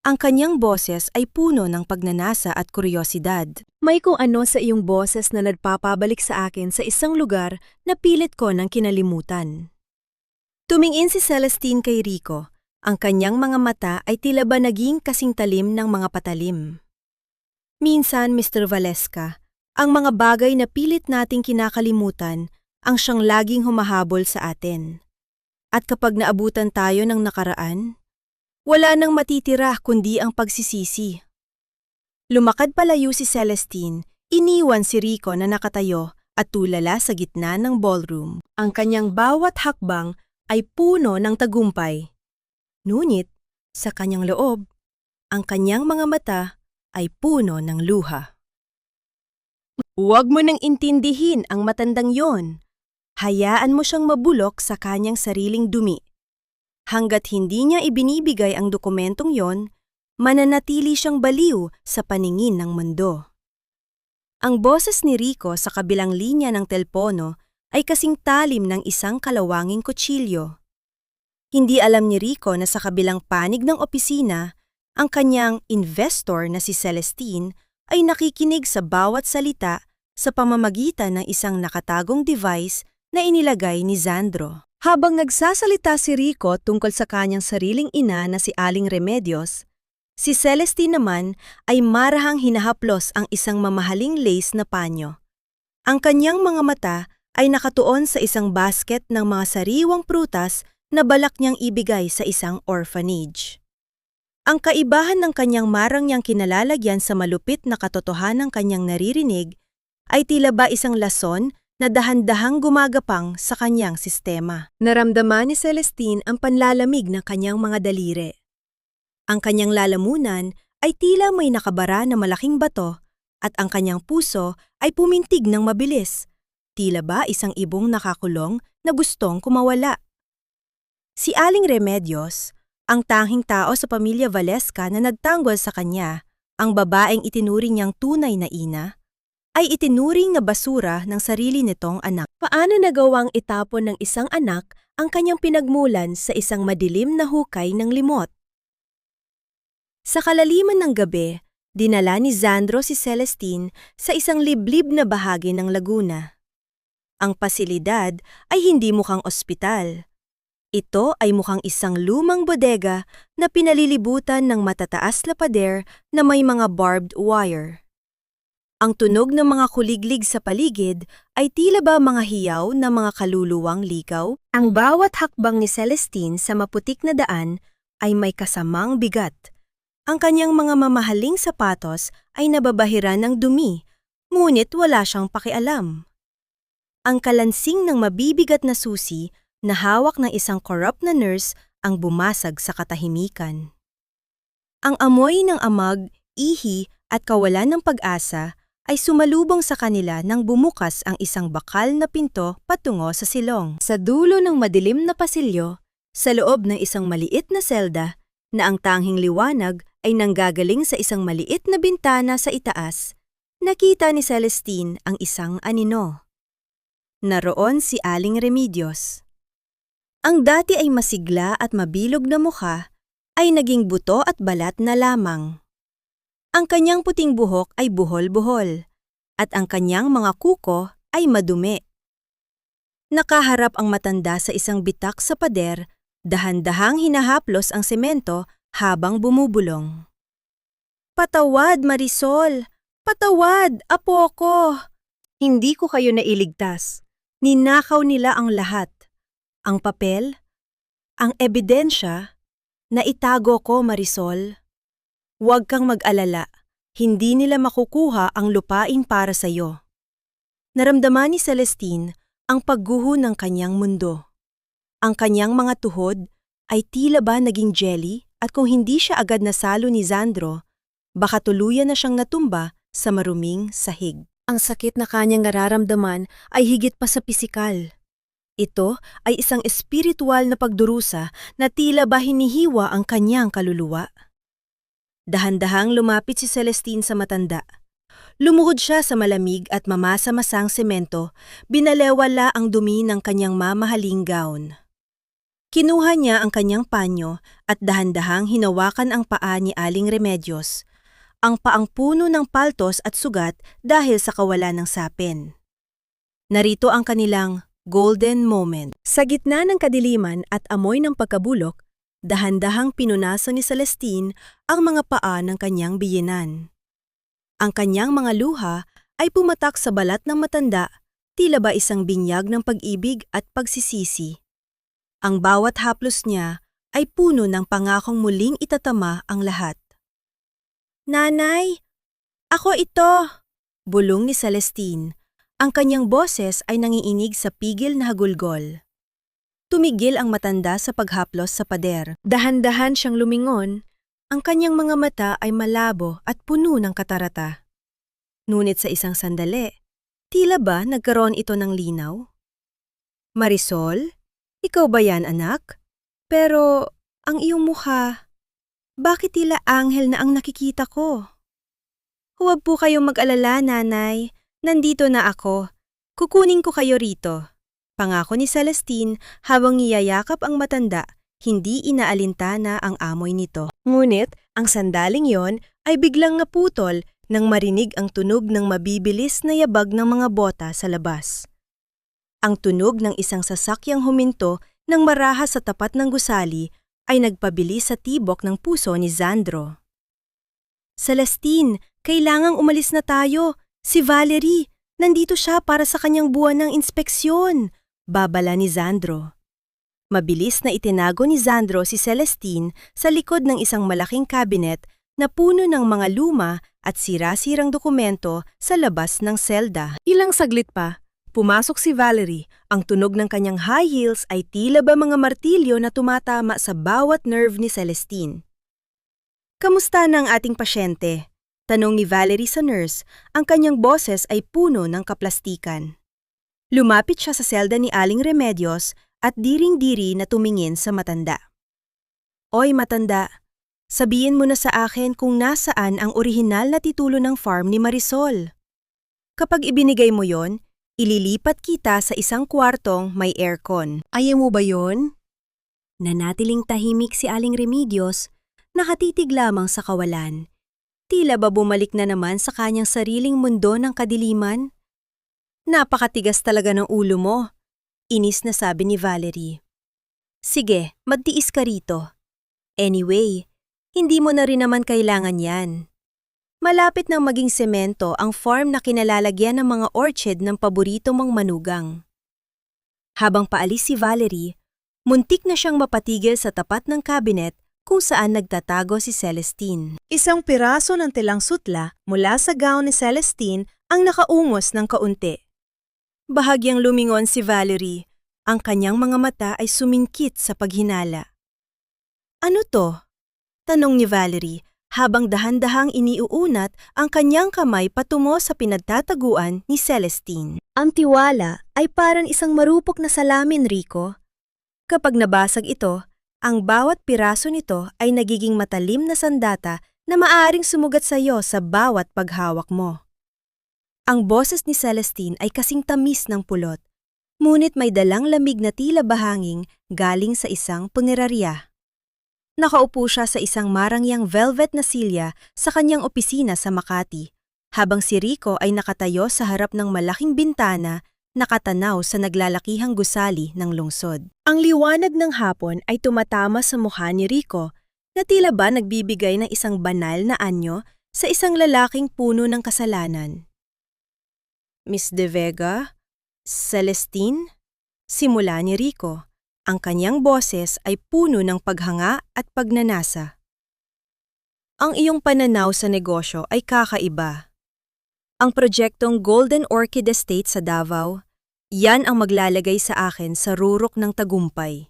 Speaker 1: Ang kanyang boses ay puno ng pagnanasa at kuryosidad. May kung ano sa iyong boses na nagpapabalik sa akin sa isang lugar na pilit ko ng kinalimutan. Tumingin si Celestine kay Rico. Ang kanyang mga mata ay tila ba naging kasing talim ng mga patalim. Minsan, Mr. Valeska, ang mga bagay na pilit nating kinakalimutan ang siyang laging humahabol sa atin. At kapag naabutan tayo ng nakaraan, wala nang matitira kundi ang pagsisisi. Lumakad palayo si Celestine, iniwan si Rico na nakatayo at tulala sa gitna ng ballroom. Ang kanyang bawat hakbang ay puno ng tagumpay. Ngunit, sa kanyang loob, ang kanyang mga mata ay puno ng luha. Huwag mo nang intindihin ang matandang yon. Hayaan mo siyang mabulok sa kanyang sariling dumi. Hanggat hindi niya ibinibigay ang dokumentong yon, mananatili siyang baliw sa paningin ng mundo. Ang boses ni Rico sa kabilang linya ng telpono ay kasing talim ng isang kalawanging kutsilyo. Hindi alam ni Rico na sa kabilang panig ng opisina, ang kanyang investor na si Celestine ay nakikinig sa bawat salita sa pamamagitan ng isang nakatagong device na inilagay ni Sandro. Habang nagsasalita si Rico tungkol sa kanyang sariling ina na si Aling Remedios, si Celestine naman ay marahang hinahaplos ang isang mamahaling lace na panyo. Ang kanyang mga mata ay nakatuon sa isang basket ng mga sariwang prutas na balak niyang ibigay sa isang orphanage. Ang kaibahan ng kanyang marangyang kinalalagyan sa malupit na katotohanang kanyang naririnig ay tila ba isang lason na dahan-dahang gumagapang sa kanyang sistema. Naramdaman ni Celestine ang panlalamig ng kanyang mga daliri. Ang kanyang lalamunan ay tila may nakabara na malaking bato at ang kanyang puso ay pumintig ng mabilis, tila ba isang ibong nakakulong na gustong kumawala. Si Aling Remedios, ang tanging tao sa pamilya Valeska na nagtanggol sa kanya, ang babaeng itinuring niyang tunay na ina, ay itinuring na basura ng sarili nitong anak. Paano nagawang itapon ng isang anak ang kanyang pinagmulan sa isang madilim na hukay ng limot? Sa kalaliman ng gabi, dinala ni Sandro si Celestine sa isang liblib na bahagi ng Laguna. Ang pasilidad ay hindi mukhang ospital. Ito ay mukhang isang lumang bodega na pinalilibutan ng matataas na pader na may mga barbed wire. Ang tunog ng mga kuliglig sa paligid ay tila ba mga hiyaw na mga kaluluwang ligaw? Ang bawat hakbang ni Celestine sa maputik na daan ay may kasamang bigat. Ang kanyang mga mamahaling sapatos ay nababahiran ng dumi, ngunit wala siyang pakialam. Ang kalansing ng mabibigat na susi na hawak ng isang corrupt na nurse ang bumasag sa katahimikan. Ang amoy ng amag, ihi at kawalan ng pag-asa ay sumalubong sa kanila nang bumukas ang isang bakal na pinto patungo sa silong. Sa dulo ng madilim na pasilyo, sa loob ng isang maliit na selda, na ang tanging liwanag ay nanggagaling sa isang maliit na bintana sa itaas, nakita ni Celestine ang isang anino. Naroon si Aling Remedios. Ang dati ay masigla at mabilog na mukha ay naging buto at balat na lamang. Ang kanyang puting buhok ay buhol-buhol, at ang kanyang mga kuko ay madumi. Nakaharap ang matanda sa isang bitak sa pader, dahan-dahang hinahaplos ang semento habang bumubulong. "Patawad, Marisol! Patawad, apo ko! Hindi ko kayo nailigtas. Ninakaw nila ang lahat. Ang papel, ang ebidensya, naitago ko, Marisol. Huwag kang mag-alala, hindi nila makukuha ang lupain para sa'yo." Naramdaman ni Celestine ang pagguho ng kanyang mundo. Ang kanyang mga tuhod ay tila ba naging jelly at kung hindi siya agad nasalo ni Sandro, baka tuluyan na siyang natumba sa maruming sahig. Ang sakit na kanyang nararamdaman ay higit pa sa pisikal. Ito ay isang espiritual na pagdurusa na tila ba hinihiwa ang kanyang kaluluwa. Dahan-dahang lumapit si Celestine sa matanda. Lumuhod siya sa malamig at mamasa-masang semento, binalewala ang dumi ng kanyang mamahaling gown. Kinuha niya ang kanyang panyo at dahan-dahang hinawakan ang paa ni Aling Remedios, ang paang puno ng paltos at sugat dahil sa kawalan ng sapin. Narito ang kanilang golden moment. Sa gitna ng kadiliman at amoy ng pagkabulok, dahan-dahang pinunasan ni Celestine ang mga paa ng kanyang biyenan. Ang kanyang mga luha ay pumatak sa balat ng matanda, tila ba isang binyag ng pag-ibig at pagsisisi. Ang bawat haplos niya ay puno ng pangakong muling itatama ang lahat. "Nanay, ako ito!" bulong ni Celestine. Ang kanyang boses ay nangiinig sa pigil na hagulgol. Tumigil ang matanda sa paghaplos sa pader. Dahan-dahan siyang lumingon. Ang kanyang mga mata ay malabo at puno ng katarata. Ngunit sa isang sandali, tila ba nagkaroon ito ng linaw? "Marisol? Ikaw ba yan, anak? Pero ang iyong mukha, bakit tila anghel na ang nakikita ko?" "Huwag po kayong mag-alala, nanay. Nandito na ako. Kukunin ko kayo rito." Pangako ni Celestine habang niyayakap ang matanda, hindi inaalintana ang amoy nito. Ngunit ang sandaling yon ay biglang naputol nang marinig ang tunog ng mabibilis na yabag ng mga bota sa labas. Ang tunog ng isang sasakyang huminto ng marahas sa tapat ng gusali ay nagpabilis sa tibok ng puso ni Sandro. "Celestine, kailangang umalis na tayo. Si Valerie, nandito siya para sa kanyang buwan ng inspeksyon," babala ni Sandro. Mabilis na itinago ni Sandro si Celestine sa likod ng isang malaking cabinet na puno ng mga luma at sira-sirang dokumento sa labas ng selda. Ilang saglit pa, pumasok si Valerie. Ang tunog ng kanyang high heels ay tila ba mga martilyo na tumatama sa bawat nerve ni Celestine. "Kamusta na ang ating pasyente?" tanong ni Valerie sa nurse. Ang kanyang boses ay puno ng kaplastikan. Lumapit siya sa selda ni Aling Remedios at diring-diri na tumingin sa matanda. "Oy matanda, sabihin mo na sa akin kung nasaan ang orihinal na titulo ng farm ni Marisol. Kapag ibinigay mo yon, ililipat kita sa isang kwartong may aircon. Ayaw mo ba yon?" Nanatiling tahimik si Aling Remedios, nakatitig lamang sa kawalan. Tila ba bumalik na naman sa kanyang sariling mundo ng kadiliman? "Napakatigas talaga ng ulo mo," inis na sabi ni Valerie. "Sige, magtiis ka rito. Anyway, hindi mo na rin naman kailangan yan. Malapit nang maging semento ang farm na kinalalagyan ng mga orchid ng paborito mong manugang." Habang paalis si Valerie, muntik na siyang mapatigil sa tapat ng cabinet kung saan nagtatago si Celestine. Isang piraso ng telang sutla mula sa gown ni Celestine ang nakaungos ng kaunti. Bahagyang lumingon si Valerie. Ang kanyang mga mata ay sumingkit sa paghinala. "Ano to?" tanong ni Valerie habang dahan-dahang iniuunat ang kanyang kamay patungo sa pinagtataguan ni Celestine. "Ang tiwala ay parang isang marupok na salamin, Rico. Kapag nabasag ito, ang bawat piraso nito ay nagiging matalim na sandata na maaaring sumugat sa iyo sa bawat paghawak mo." Ang boses ni Celestine ay kasing tamis ng pulot, ngunit may dalang lamig na tila bahanging galing sa isang punerarya. Nakaupo siya sa isang marangyang velvet na silya sa kanyang opisina sa Makati, habang si Rico ay nakatayo sa harap ng malaking bintana nakatanaw sa naglalakihang gusali ng lungsod. Ang liwanag ng hapon ay tumatama sa mukha ni Rico na tila ba nagbibigay ng isang banal na anyo sa isang lalaking puno ng kasalanan. "Miss De Vega? Celestine?" simula ni Rico. Ang kanyang boses ay puno ng paghanga at pagnanasa. "Ang iyong pananaw sa negosyo ay kakaiba. Ang proyektong Golden Orchid Estate sa Davao, yan ang maglalagay sa akin sa rurok ng tagumpay.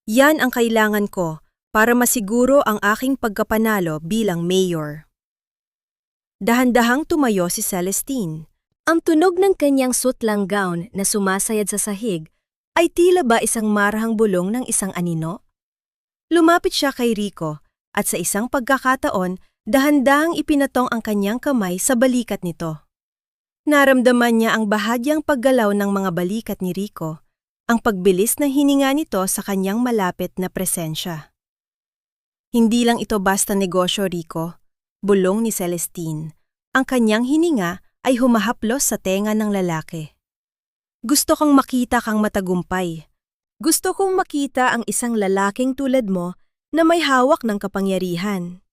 Speaker 1: Yan ang kailangan ko para masiguro ang aking pagkapanalo bilang mayor." Dahan-dahang tumayo si Celestine. Ang tunog ng kanyang sutlang gown na sumasayad sa sahig ay tila ba isang marahang bulong ng isang anino? Lumapit siya kay Rico at sa isang pagkakataon, dahan-dahang ipinatong ang kanyang kamay sa balikat nito. Naramdaman niya ang bahagyang paggalaw ng mga balikat ni Rico ang pagbilis ng hininga nito sa kanyang malapit na presensya. Hindi lang ito basta negosyo, Rico, bulong ni Celestine. Ang kanyang hininga ay humahaplos sa tenga ng lalaki. Gusto kong makita kang matagumpay. Gusto kong makita ang isang lalaking tulad mo na may hawak ng kapangyarihan.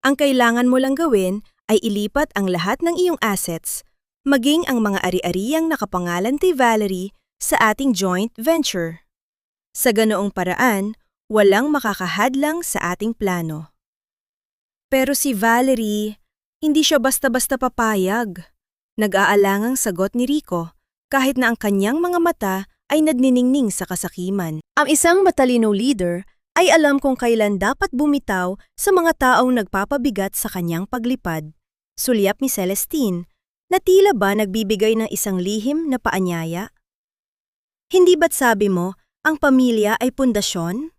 Speaker 1: Ang kailangan mo lang gawin ay ilipat ang lahat ng iyong assets, maging ang mga ari-ariyang nakapangalan kay Valerie sa ating joint venture. Sa ganoong paraan, walang makakahadlang sa ating plano. Pero si Valerie, hindi siya basta-basta papayag. Nag-aalangang sagot ni Rico kahit na ang kanyang mga mata ay nagniningning sa kasakiman. Ang isang matalino leader ay alam kung kailan dapat bumitaw sa mga taong nagpapabigat sa kanyang paglipad. Sulyap ni Celestine, na tila ba nagbibigay ng isang lihim na paanyaya? Hindi ba't sabi mo, ang pamilya ay pundasyon?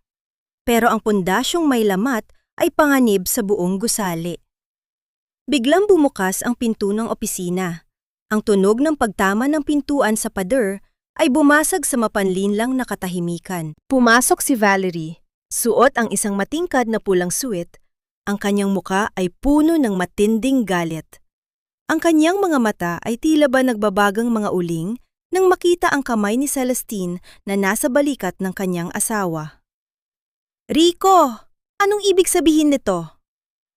Speaker 1: Pero ang pundasyong may lamat ay panganib sa buong gusali. Biglang bumukas ang pinto ng opisina. Ang tunog ng pagtama ng pintuan sa pader ay bumasag sa mapanlinlang na katahimikan. Pumasok si Valerie. Suot ang isang matingkad na pulang suit. Ang kanyang muka ay puno ng matinding galit. Ang kanyang mga mata ay tila ba nagbabagang mga uling nang makita ang kamay ni Celestine na nasa balikat ng kanyang asawa. Rico! Anong ibig sabihin nito?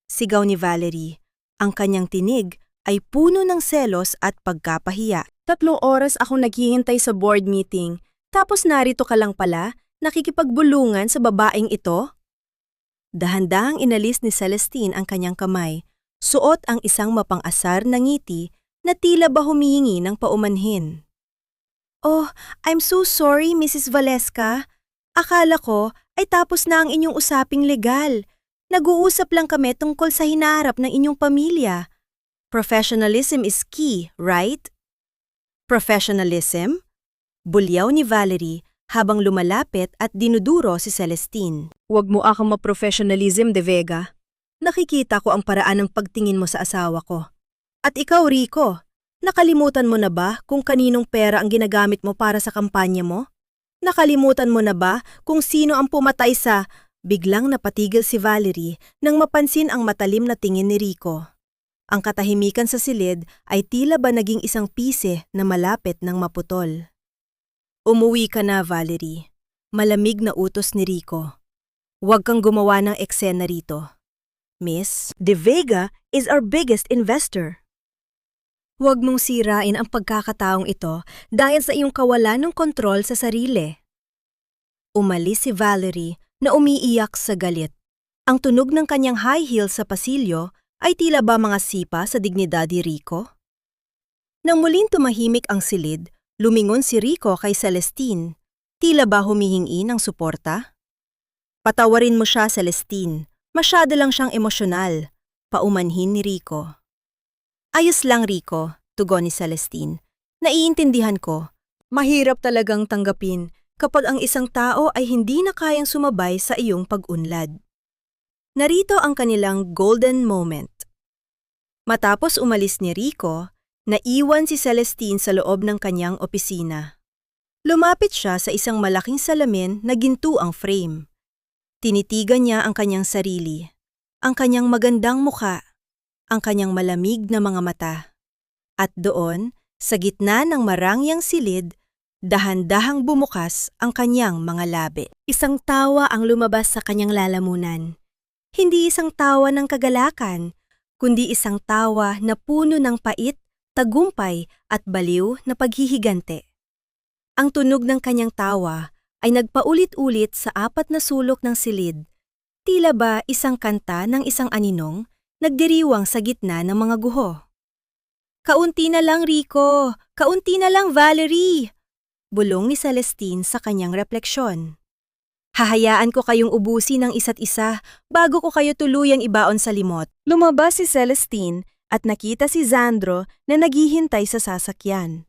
Speaker 1: Sigaw ni Valerie. Ang kanyang tinig ay puno ng selos at pagkapahiya. 3 oras akong naghihintay sa board meeting, tapos narito ka lang pala, nakikipagbulungan sa babaeng ito? Dahan-dahang inalis ni Celestine ang kanyang kamay, suot ang isang mapang-asar na ngiti na tila ba humihingi ng paumanhin. Oh, I'm so sorry, Mrs. Valeska. Akala ko ay tapos na ang inyong usaping legal. Nag-uusap lang kami tungkol sa hinaharap ng inyong pamilya. Professionalism is key, right? Professionalism? Bulyaw ni Valerie habang lumalapit at dinuduro si Celestine. Huwag mo akong ma-professionalism, De Vega. Nakikita ko ang paraan ng pagtingin mo sa asawa ko. At ikaw, Rico, nakalimutan mo na ba kung kaninong pera ang ginagamit mo para sa kampanya mo? Nakalimutan mo na ba kung sino ang pumatay sa... Biglang napatigil si Valerie nang mapansin ang matalim na tingin ni Rico. Ang katahimikan sa silid ay tila ba naging isang pise na malapit ng maputol. Umuwi ka na, Valerie. Malamig na utos ni Rico. Huwag kang gumawa ng eksena rito. Miss, De Vega is our biggest investor. Huwag mong sirain ang pagkakataong ito dahil sa iyong kawalan ng kontrol sa sarili. Umalis si Valerie na umiiyak sa galit. Ang tunog ng kanyang high heel sa pasilyo ay tila ba mga sipa sa dignidad ni Rico? Nang muling tumahimik ang silid, lumingon si Rico kay Celestine. Tila ba humihingi ng suporta? Patawarin mo siya, Celestine. Masyado lang siyang emosyonal. Paumanhin ni Rico. Ayos lang, Rico, tugon ni Celestine. Naiintindihan ko. Mahirap talagang tanggapin kapag ang isang tao ay hindi na kayang sumabay sa iyong pag-unlad. Narito ang kanilang golden moment. Matapos umalis ni Rico, naiwan si Celestine sa loob ng kanyang opisina. Lumapit siya sa isang malaking salamin na ginto ang frame. Tinitigan niya ang kanyang sarili, ang kanyang magandang muka, ang kanyang malamig na mga mata. At doon, sa gitna ng marangyang silid, dahan-dahang bumukas ang kanyang mga labi. Isang tawa ang lumabas sa kanyang lalamunan. Hindi isang tawa ng kagalakan, kundi isang tawa na puno ng pait, tagumpay at baliw na paghihigante. Ang tunog ng kanyang tawa ay nagpaulit-ulit sa 4 na sulok ng silid. Tila ba isang kanta ng isang aninong nagdiriwang sa gitna ng mga guho. Kaunti na lang, Rico! Kaunti na lang, Valerie! Bulong ni Celestine sa kanyang refleksyon. Hahayaan ko kayong ubusin ng isa't isa bago ko kayo tuluyang ibaon sa limot. Lumabas si Celestine at nakita si Zandro na naghihintay sa sasakyan.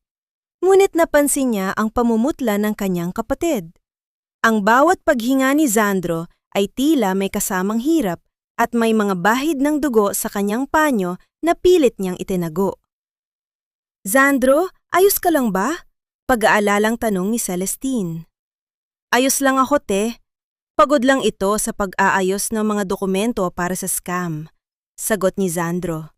Speaker 1: Ngunit napansin niya ang pamumutla ng kanyang kapatid. Ang bawat paghinga ni Zandro ay tila may kasamang hirap at may mga bahid ng dugo sa kanyang panyo na pilit niyang itinago. Zandro, ayos ka lang ba? Pag-aalalang tanong ni Celestine. Ayos lang ako, te. Pagod lang ito sa pag-aayos ng mga dokumento para sa scam, sagot ni Zandro.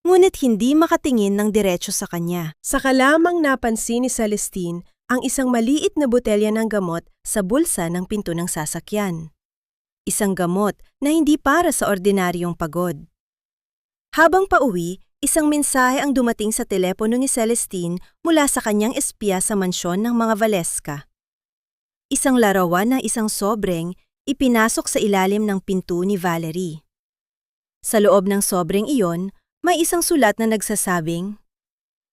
Speaker 1: Ngunit hindi makatingin ng diretso sa kanya. Saka lamang napansin ni Celestine ang isang maliit na botelya ng gamot sa bulsa ng pinto ng sasakyan. Isang gamot na hindi para sa ordinaryong pagod. Habang pauwi, isang mensahe ang dumating sa telepono ni Celestine mula sa kanyang espiya sa mansyon ng mga Valeska. Isang larawan na isang sobreng ipinasok sa ilalim ng pinto ni Valerie. Sa loob ng sobreng iyon, may isang sulat na nagsasabing,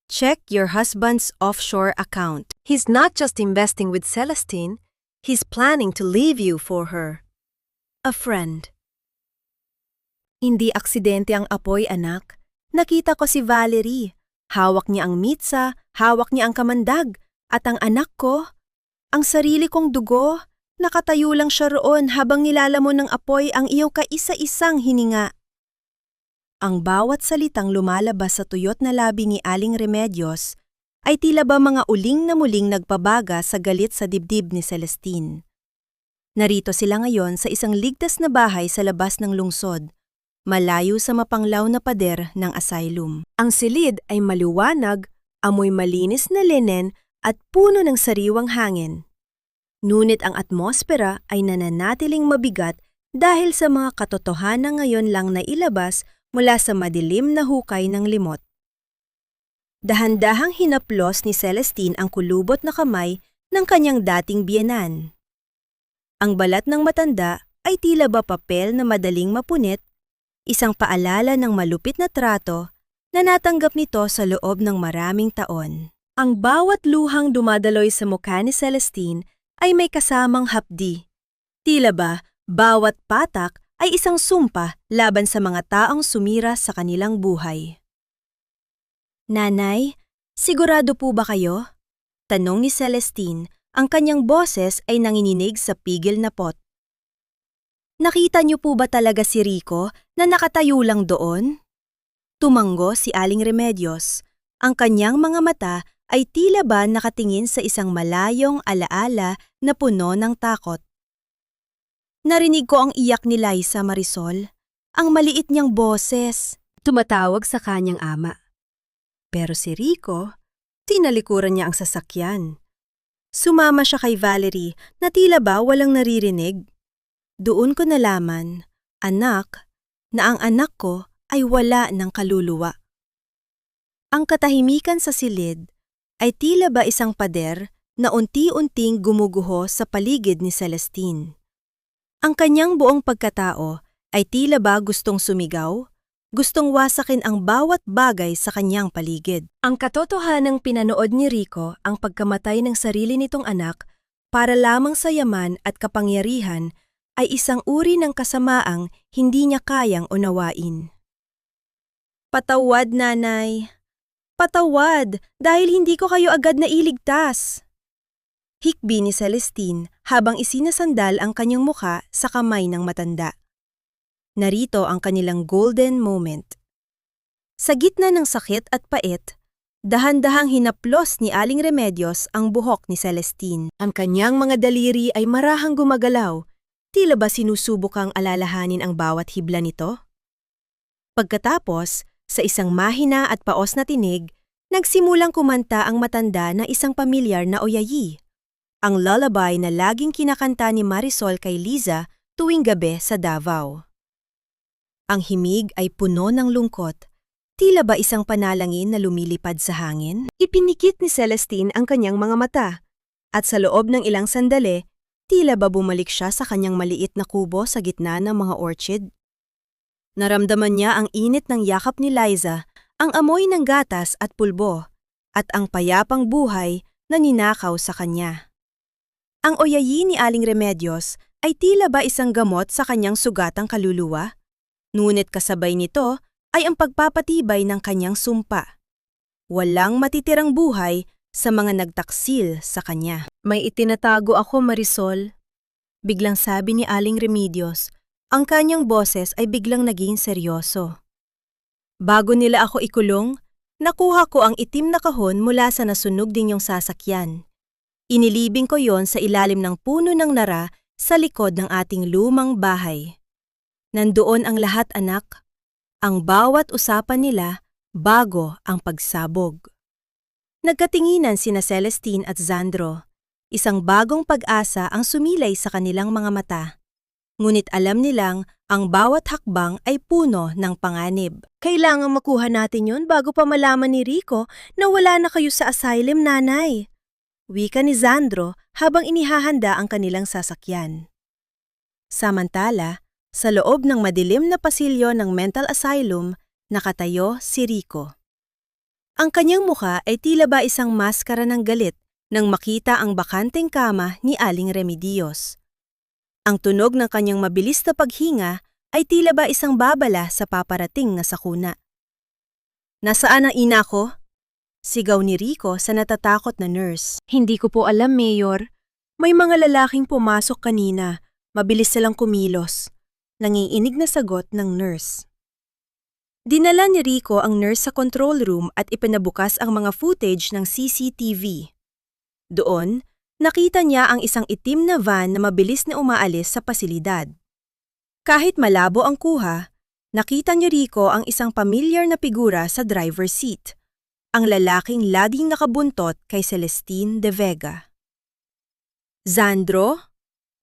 Speaker 1: "Check your husband's offshore account. He's not just investing with Celestine, he's planning to leave you for her. A friend." Hindi aksidente ang apoy, anak. Nakita ko si Valerie. Hawak niya ang mitsa, hawak niya ang kamandag, at ang anak ko, ang sarili kong dugo, nakatayo lang siya roon habang nilalamon ng apoy ang iyong kaisa-isang hininga. Ang bawat salitang lumalabas sa tuyot na labi ni Aling Remedios ay tila ba mga uling na muling nagpabaga sa galit sa dibdib ni Celestine. Narito sila ngayon sa isang ligtas na bahay sa labas ng lungsod, malayo sa mapanglaw na pader ng asylum. Ang silid ay maliwanag, amoy malinis na linen at puno ng sariwang hangin. Ngunit ang atmosfera ay nananatiling mabigat dahil sa mga katotohanan ngayon lang na ilabas mula sa madilim na hukay ng limot. Dahan-dahang hinaplos ni Celestine ang kulubot na kamay ng kanyang dating biyenan. Ang balat ng matanda ay tila ba papel na madaling mapunit, isang paalala ng malupit na trato na natanggap nito sa loob ng maraming taon. Ang bawat luhang dumadaloy sa mukha ni Celestine ay may kasamang hapdi. Tila ba bawat patak ay isang sumpa laban sa mga taong sumira sa kanilang buhay. "Nanay, sigurado po ba kayo?" Tanong ni Celestine, ang kanyang boses ay nanginginig sa pigil na pot. "Nakita niyo po ba talaga si Rico na nakatayo lang doon?" Tumango si Aling Remedios. Ang kanyang mga mata ay tila ba nakatingin sa isang malayong alaala na puno ng takot. "Narinig ko ang iyak ni Liza, Marisol. Ang maliit niyang boses." Tumatawag sa kanyang ama. Pero si Rico, tinalikuran niya ang sasakyan. Sumama siya kay Valerie na tila ba walang naririnig. Doon ko nalaman, anak, na ang anak ko ay wala ng kaluluwa. Ang katahimikan sa silid ay tila ba isang pader na unti-unting gumuguho sa paligid ni Celestine. Ang kanyang buong pagkatao ay tila ba gustong sumigaw, gustong wasakin ang bawat bagay sa kanyang paligid. Ang katotohanang pinanood ni Rico ang pagkamatay ng sarili nitong anak para lamang sa yaman at kapangyarihan ay isang uri ng kasamaang hindi niya kayang unawain. "Patawad, nanay. Patawad dahil hindi ko kayo agad nailigtas." Hikbi ni Celestine habang isinasandal ang kanyang muka sa kamay ng matanda. Narito ang kanilang golden moment. Sa gitna ng sakit at pait, dahan-dahang hinaplos ni Aling Remedios ang buhok ni Celestine. Ang kanyang mga daliri ay marahang gumagalaw, tila ba sinusubukang alalahanin ang bawat hibla nito? Pagkatapos, sa isang mahina at paos na tinig, nagsimulang kumanta ang matanda na isang pamilyar na oyayi. Ang lullaby na laging kinakanta ni Marisol kay Liza tuwing gabi sa Davao. Ang himig ay puno ng lungkot, tila ba isang panalangin na lumilipad sa hangin? Ipinikit ni Celestine ang kanyang mga mata, at sa loob ng ilang sandali, tila ba bumalik siya sa kanyang maliit na kubo sa gitna ng mga orchid. Naramdaman niya ang init ng yakap ni Liza, ang amoy ng gatas at pulbo, at ang payapang buhay na ninakaw sa kanya. Ang oyayi ni Aling Remedios ay tila ba isang gamot sa kanyang sugatang kaluluwa, ngunit kasabay nito ay ang pagpapatibay ng kanyang sumpa. Walang matitirang buhay sa mga nagtaksil sa kanya. "May itinatago ako, Marisol," biglang sabi ni Aling Remedios. Ang kanyang boses ay biglang naging seryoso. "Bago nila ako ikulong, Nakuha ko ang itim na kahon mula sa nasunog din yung sasakyan. Inilibing ko yon sa ilalim ng puno ng nara sa likod ng ating lumang bahay. Nandoon ang lahat, anak. Ang bawat usapan nila bago ang pagsabog. Nagkatinginan sina Celestine at Zandro. Isang bagong pag-asa ang sumilay sa kanilang mga mata. Ngunit alam nilang ang bawat hakbang ay puno ng panganib. Kailangang makuha natin yun bago pa malaman ni Rico na wala na kayo sa asylum, nanay. Wika ni Zandro habang inihahanda ang kanilang sasakyan. Samantala, sa loob ng madilim na pasilyo ng mental asylum, nakatayo si Rico. Ang kanyang mukha ay tila ba isang maskara ng galit nang makita ang bakanteng kama ni Aling Remedios. Ang tunog ng kanyang mabilis na paghinga ay tila ba isang babala sa paparating na sakuna. "Nasaan ang ina ko?" Sigaw ni Rico sa natatakot na nurse. "Hindi ko po alam, Mayor. May mga lalaking pumasok kanina. Mabilis silang kumilos." Nangiinig na sagot ng nurse. Dinala ni Rico ang nurse sa control room at ipinabukas ang mga footage ng CCTV. Doon, nakita niya ang isang itim na van na mabilis na umaalis sa pasilidad. Kahit malabo ang kuha, nakita ni Rico ang isang pamilyar na figura sa driver's seat, ang lalaking laging nakabuntot kay Celestine de Vega. "Zandro?"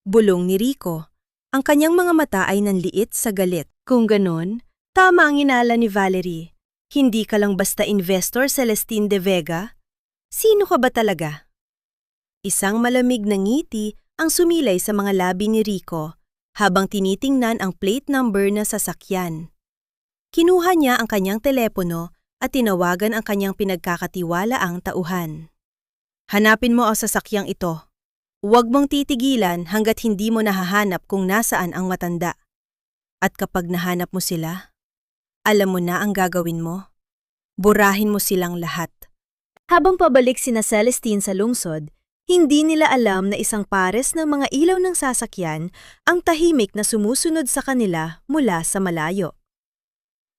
Speaker 1: Bulong ni Rico. Ang kanyang mga mata ay nanliit sa galit. "Kung ganon, tama ang inala ni Valerie. Hindi ka lang basta investor, Celestine de Vega. Sino ka ba talaga?" Isang malamig na ngiti ang sumilay sa mga labi ni Rico habang tinitingnan ang plate number na sasakyan. Kinuha niya ang kanyang telepono at tinawagan ang kanyang pinagkakatiwalaang tauhan. "Hanapin mo ang sasakyang ito. Huwag mong titigilan hanggat hindi mo nahahanap kung nasaan ang matanda. At kapag nahanap mo sila, alam mo na ang gagawin mo. Burahin mo silang lahat." Habang pabalik sina Celestine sa lungsod, hindi nila alam na isang pares ng mga ilaw ng sasakyan ang tahimik na sumusunod sa kanila mula sa malayo.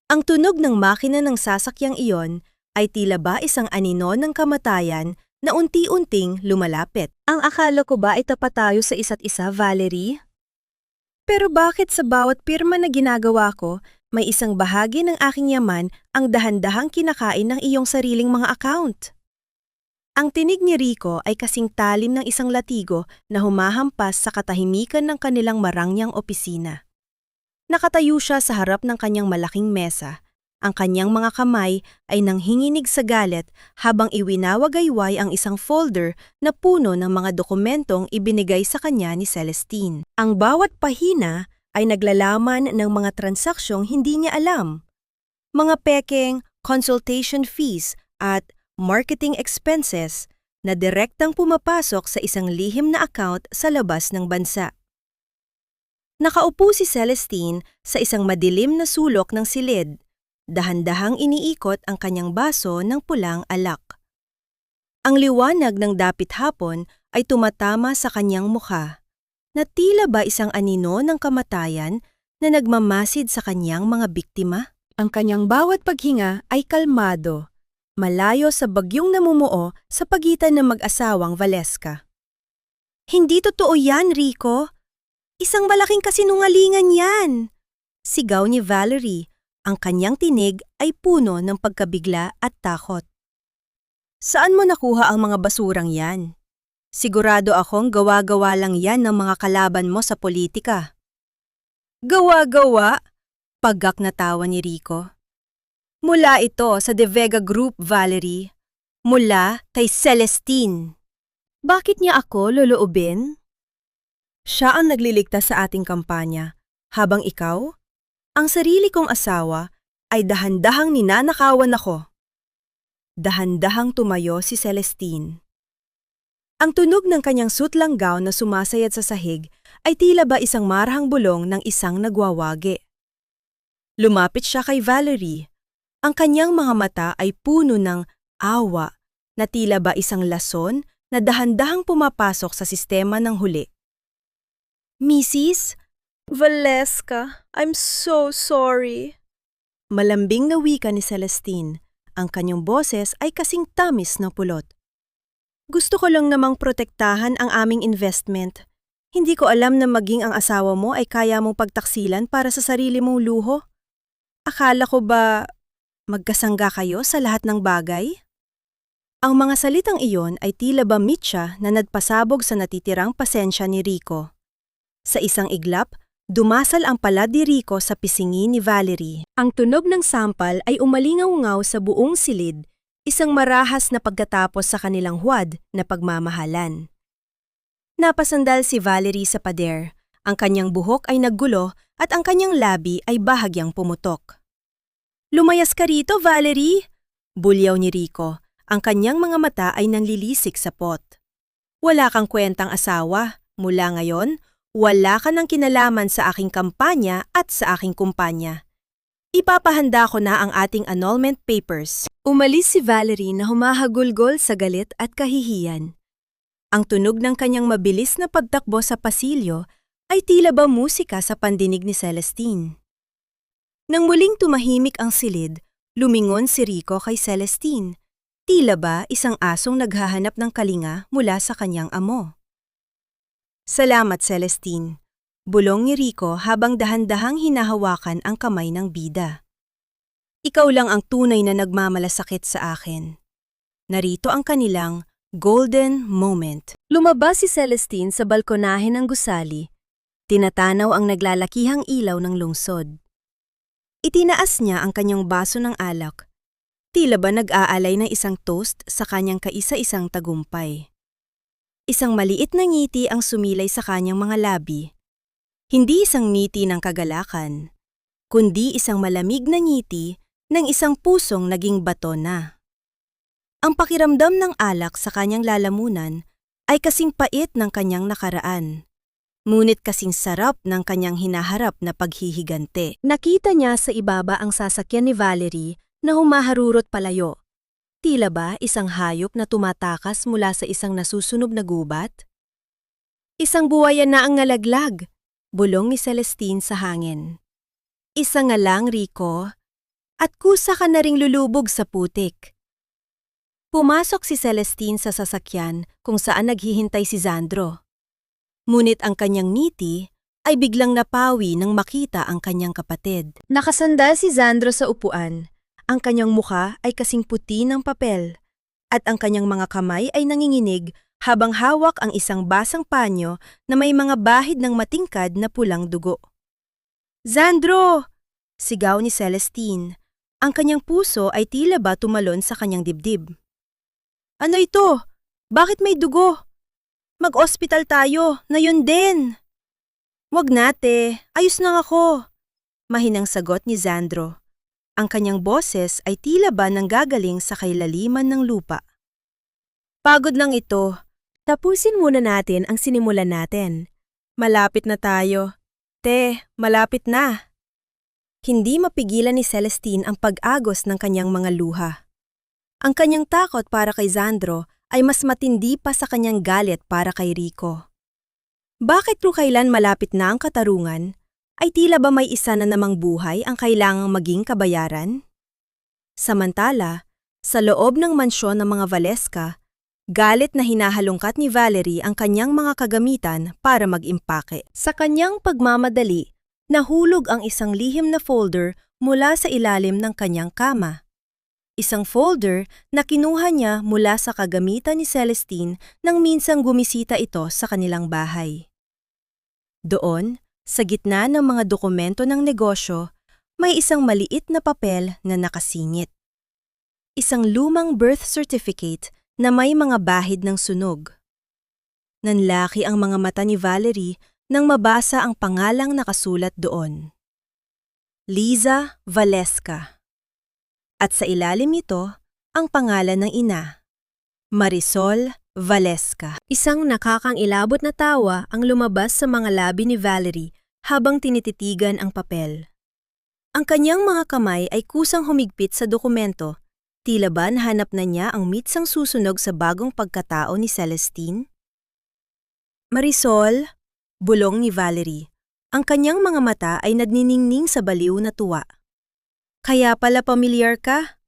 Speaker 1: Ang tunog ng makina ng sasakyang iyon ay tila ba isang anino ng kamatayan na unti-unting lumalapit. "Ang akala ko ba ay tapat tayo sa isa't isa, Valerie? Pero bakit sa bawat pirma na ginagawa ko, may isang bahagi ng aking yaman ang dahan-dahang kinakain ng iyong sariling mga account?" Ang tinig ni Rico ay kasing talim ng isang latigo na humahampas sa katahimikan ng kanilang marangyang opisina. Nakatayo siya sa harap ng kanyang malaking mesa. Ang kanyang mga kamay ay nanghinginig sa galit habang iwinawagayway ang isang folder na puno ng mga dokumentong ibinigay sa kanya ni Celestine. Ang bawat pahina ay naglalaman ng mga transaksyong hindi niya alam. Mga pekeng, consultation fees at marketing expenses na direktang pumapasok sa isang lihim na account sa labas ng bansa. Nakaupo si Celestine sa isang madilim na sulok ng silid. Dahan-dahang iniikot ang kanyang baso ng pulang alak. Ang liwanag ng dapit hapon ay tumatama sa kanyang mukha, na tila ba isang anino ng kamatayan na nagmamasid sa kanyang mga biktima. Ang kanyang bawat paghinga ay kalmado, malayo sa bagyong namumuo sa pagitan ng mag-asawang Valesca. "Hindi totoo yan, Rico. Isang malaking kasinungalingan yan!" Sigaw ni Valerie. Ang kanyang tinig ay puno ng pagkabigla at takot. "Saan mo nakuha ang mga basurang yan? Sigurado akong gawa-gawa lang yan ng mga kalaban mo sa politika." "Gawa-gawa?" Pagak na tawa ni Rico. "Mula ito sa De Vega Group, Valerie. Mula kay Celestine." "Bakit niya ako loloobin? Siya ang nagliligtas sa ating kampanya, habang ikaw, ang sarili kong asawa, ay dahan-dahang ninanakawan ako." Dahan-dahang tumayo si Celestine. Ang tunog ng kanyang sutlang gown na sumasayad sa sahig ay tila ba isang marahang bulong ng isang nagwawagi. Lumapit siya kay Valerie. Ang kanyang mga mata ay puno ng awa na tila ba isang lason na dahan-dahang pumapasok sa sistema ng huli. "Mrs. Valesca, I'm so sorry." Malambing na wika ni Celestine. Ang kanyang boses ay kasing tamis na pulot. Gusto ko lang namang protektahan ang aming investment. Hindi ko alam na maging ang asawa mo ay kaya mong pagtaksilan para sa sarili mong luho. Akala ko ba magkasangga kayo sa lahat ng bagay? Ang mga salitang iyon ay tila ba mitya na nagpasabog sa natitirang pasensya ni Rico. Sa isang iglap, dumasal ang palad ni Rico sa pisngi ni Valerie. Ang tunog ng sampal ay umalingaw-ngaw sa buong silid, isang marahas na pagkatapos sa kanilang huwad na pagmamahalan. Napasandal si Valerie sa pader. Ang kanyang buhok ay naggulo at ang kanyang labi ay bahagyang pumutok. "Lumayas ka rito, Valerie!" Bulyaw ni Rico. Ang kanyang mga mata ay nanlilisik sa pot. "Wala kang kwentang asawa. Mula ngayon, wala ka ng kinalaman sa aking kampanya at sa aking kumpanya. Ipapahanda ko na ang ating annulment papers." Umalis si Valerie na humahagulgol sa galit at kahihiyan. Ang tunog ng kanyang mabilis na pagtakbo sa pasilyo ay tila ba musika sa pandinig ni Celestine. Nang muling tumahimik ang silid, lumingon si Rico kay Celestine. Tila ba isang asong naghahanap ng kalinga mula sa kanyang amo. "Salamat, Celestine," bulong ni Rico habang dahan-dahang hinahawakan ang kamay ng bida. "Ikaw lang ang tunay na nagmamalasakit sa akin." Narito ang kanilang golden moment. Lumabas si Celestine sa balkonahe ng gusali. Tinatanaw ang naglalakihang ilaw ng lungsod. Itinaas niya ang kanyang baso ng alak. Tila ba nag-aalay ng isang toast sa kanyang kaisa-isang tagumpay. Isang maliit na ngiti ang sumilay sa kanyang mga labi. Hindi isang ngiti ng kagalakan, kundi isang malamig na ngiti ng isang pusong naging bato na. Ang pakiramdam ng alak sa kanyang lalamunan ay kasing pait ng kanyang nakaraan. Ngunit kasing sarap ng kanyang hinaharap na paghihigante. Nakita niya sa ibaba ang sasakyan ni Valerie na humaharurot palayo. Tila ba isang hayop na tumatakas mula sa isang nasusunog na gubat? "Isang buwaya na ang nalaglag," bulong ni Celestine sa hangin. "Isa nga lang, Rico, at kusa ka na ring lulubog sa putik." Pumasok si Celestine sa sasakyan kung saan naghihintay si Sandro. Ngunit ang kanyang ngiti ay biglang napawi nang makita ang kanyang kapatid. Nakasandal si Sandro sa upuan. Ang kanyang mukha ay kasing puti ng papel at ang kanyang mga kamay ay nanginginig habang hawak ang isang basang panyo na may mga bahid ng matingkad na pulang dugo. "Sandro!" sigaw ni Celestine. Ang kanyang puso ay tila ba tumalon sa kanyang dibdib. "Ano ito? Bakit may dugo? Mag-ospital tayo, na yun din." "Wag nate, ayos na ako," mahinang sagot ni Sandro. Ang kanyang boses ay tila ba nanggagaling sa kailaliman ng lupa. "Pagod lang ito. Tapusin muna natin ang sinimulan natin. Malapit na tayo. Te, malapit na." Hindi mapigilan ni Celestine ang pag-agos ng kanyang mga luha. Ang kanyang takot para kay Sandro ay mas matindi pa sa kanyang galit para kay Rico. Bakit kung kailan malapit na ang katarungan, ay tila ba may isa na namang buhay ang kailangang maging kabayaran? Samantala, sa loob ng mansyon ng mga Valeska, galit na hinahalungkat ni Valerie ang kanyang mga kagamitan para mag-impake. Sa kanyang pagmamadali, nahulog ang isang lihim na folder mula sa ilalim ng kanyang kama. Isang folder na kinuha niya mula sa kagamitan ni Celestine nang minsang gumisita ito sa kanilang bahay. Doon, sa gitna ng mga dokumento ng negosyo, may isang maliit na papel na nakasingit. Isang lumang birth certificate na may mga bahid ng sunog. Nanlaki ang mga mata ni Valerie nang mabasa ang pangalang nakasulat doon. Liza Valeska. At sa ilalim nito, ang pangalan ng ina, Marisol Valeska. Isang nakakangilabot na tawa ang lumabas sa mga labi ni Valerie habang tinititigan ang papel. Ang kanyang mga kamay ay kusang humigpit sa dokumento. Tila ba nahanap na niya ang mitsang susunog sa bagong pagkatao ni Celestine? "Marisol," bulong ni Valerie. Ang kanyang mga mata ay nagniningning sa baliw na tuwa. "Kaya pala pamilyar ka?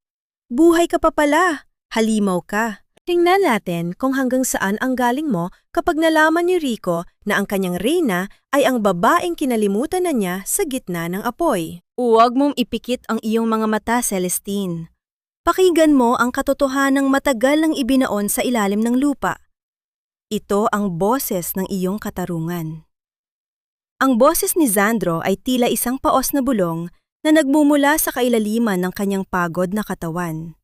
Speaker 1: Buhay ka pa pala! Halimaw ka! Tingnan natin kung hanggang saan ang galing mo kapag nalaman ni Rico na ang kanyang reyna ay ang babaeng kinalimutan na niya sa gitna ng apoy. Huwag mong ipikit ang iyong mga mata, Celestine. Pakinggan mo ang katotohanang matagal nang ibinaon sa ilalim ng lupa. Ito ang boses ng iyong katarungan. Ang boses ni Xandro ay tila isang paos na bulong na nagmumula sa kailaliman ng kanyang pagod na katawan.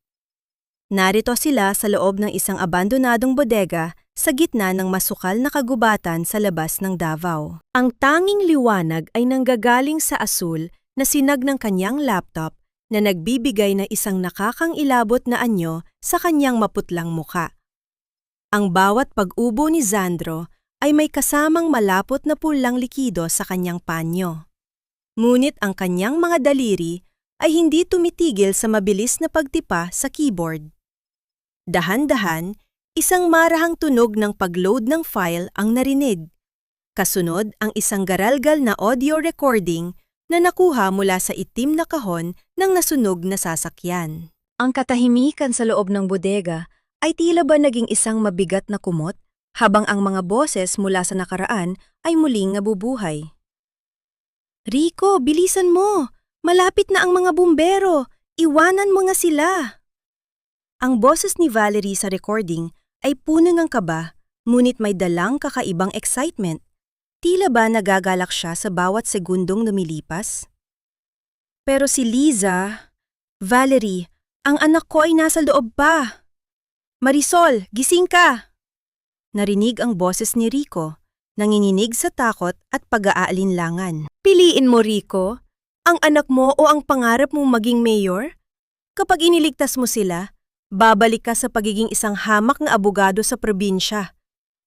Speaker 1: Narito sila sa loob ng isang abandonadong bodega sa gitna ng masukal na kagubatan sa labas ng Davao. Ang tanging liwanag ay nanggagaling sa asul na sinag ng kanyang laptop na nagbibigay ng isang nakakangilabot na anyo sa kanyang maputlang muka. Ang bawat pag-ubo ni Xandro ay may kasamang malapot na pulang likido sa kanyang panyo. Ngunit ang kanyang mga daliri ay hindi tumitigil sa mabilis na pagtipa sa keyboard. Dahan-dahan, isang marahang tunog ng pag-load ng file ang narinig. Kasunod ang isang garalgal na audio recording na nakuha mula sa itim na kahon ng nasunog na sasakyan. Ang katahimikan sa loob ng bodega ay tila ba naging isang mabigat na kumot habang ang mga boses mula sa nakaraan ay muling nabubuhay. Rico, bilisan mo! Malapit na ang mga bumbero! Iwanan mo nga sila! Ang boses ni Valerie sa recording ay puno ng kaba, ngunit may dalang kakaibang excitement. Tila ba nagagalak siya sa bawat segundong lumilipas? Pero si Liza, Valerie, ang anak ko ay nasa loob pa. Marisol, gising ka! Narinig ang boses ni Rico, nanginginig sa takot at pag-aalinlangan. Piliin mo, Rico, ang anak mo o ang pangarap mong maging mayor? Kapag iniligtas mo sila, babalik ka sa pagiging isang hamak na abogado sa probinsya.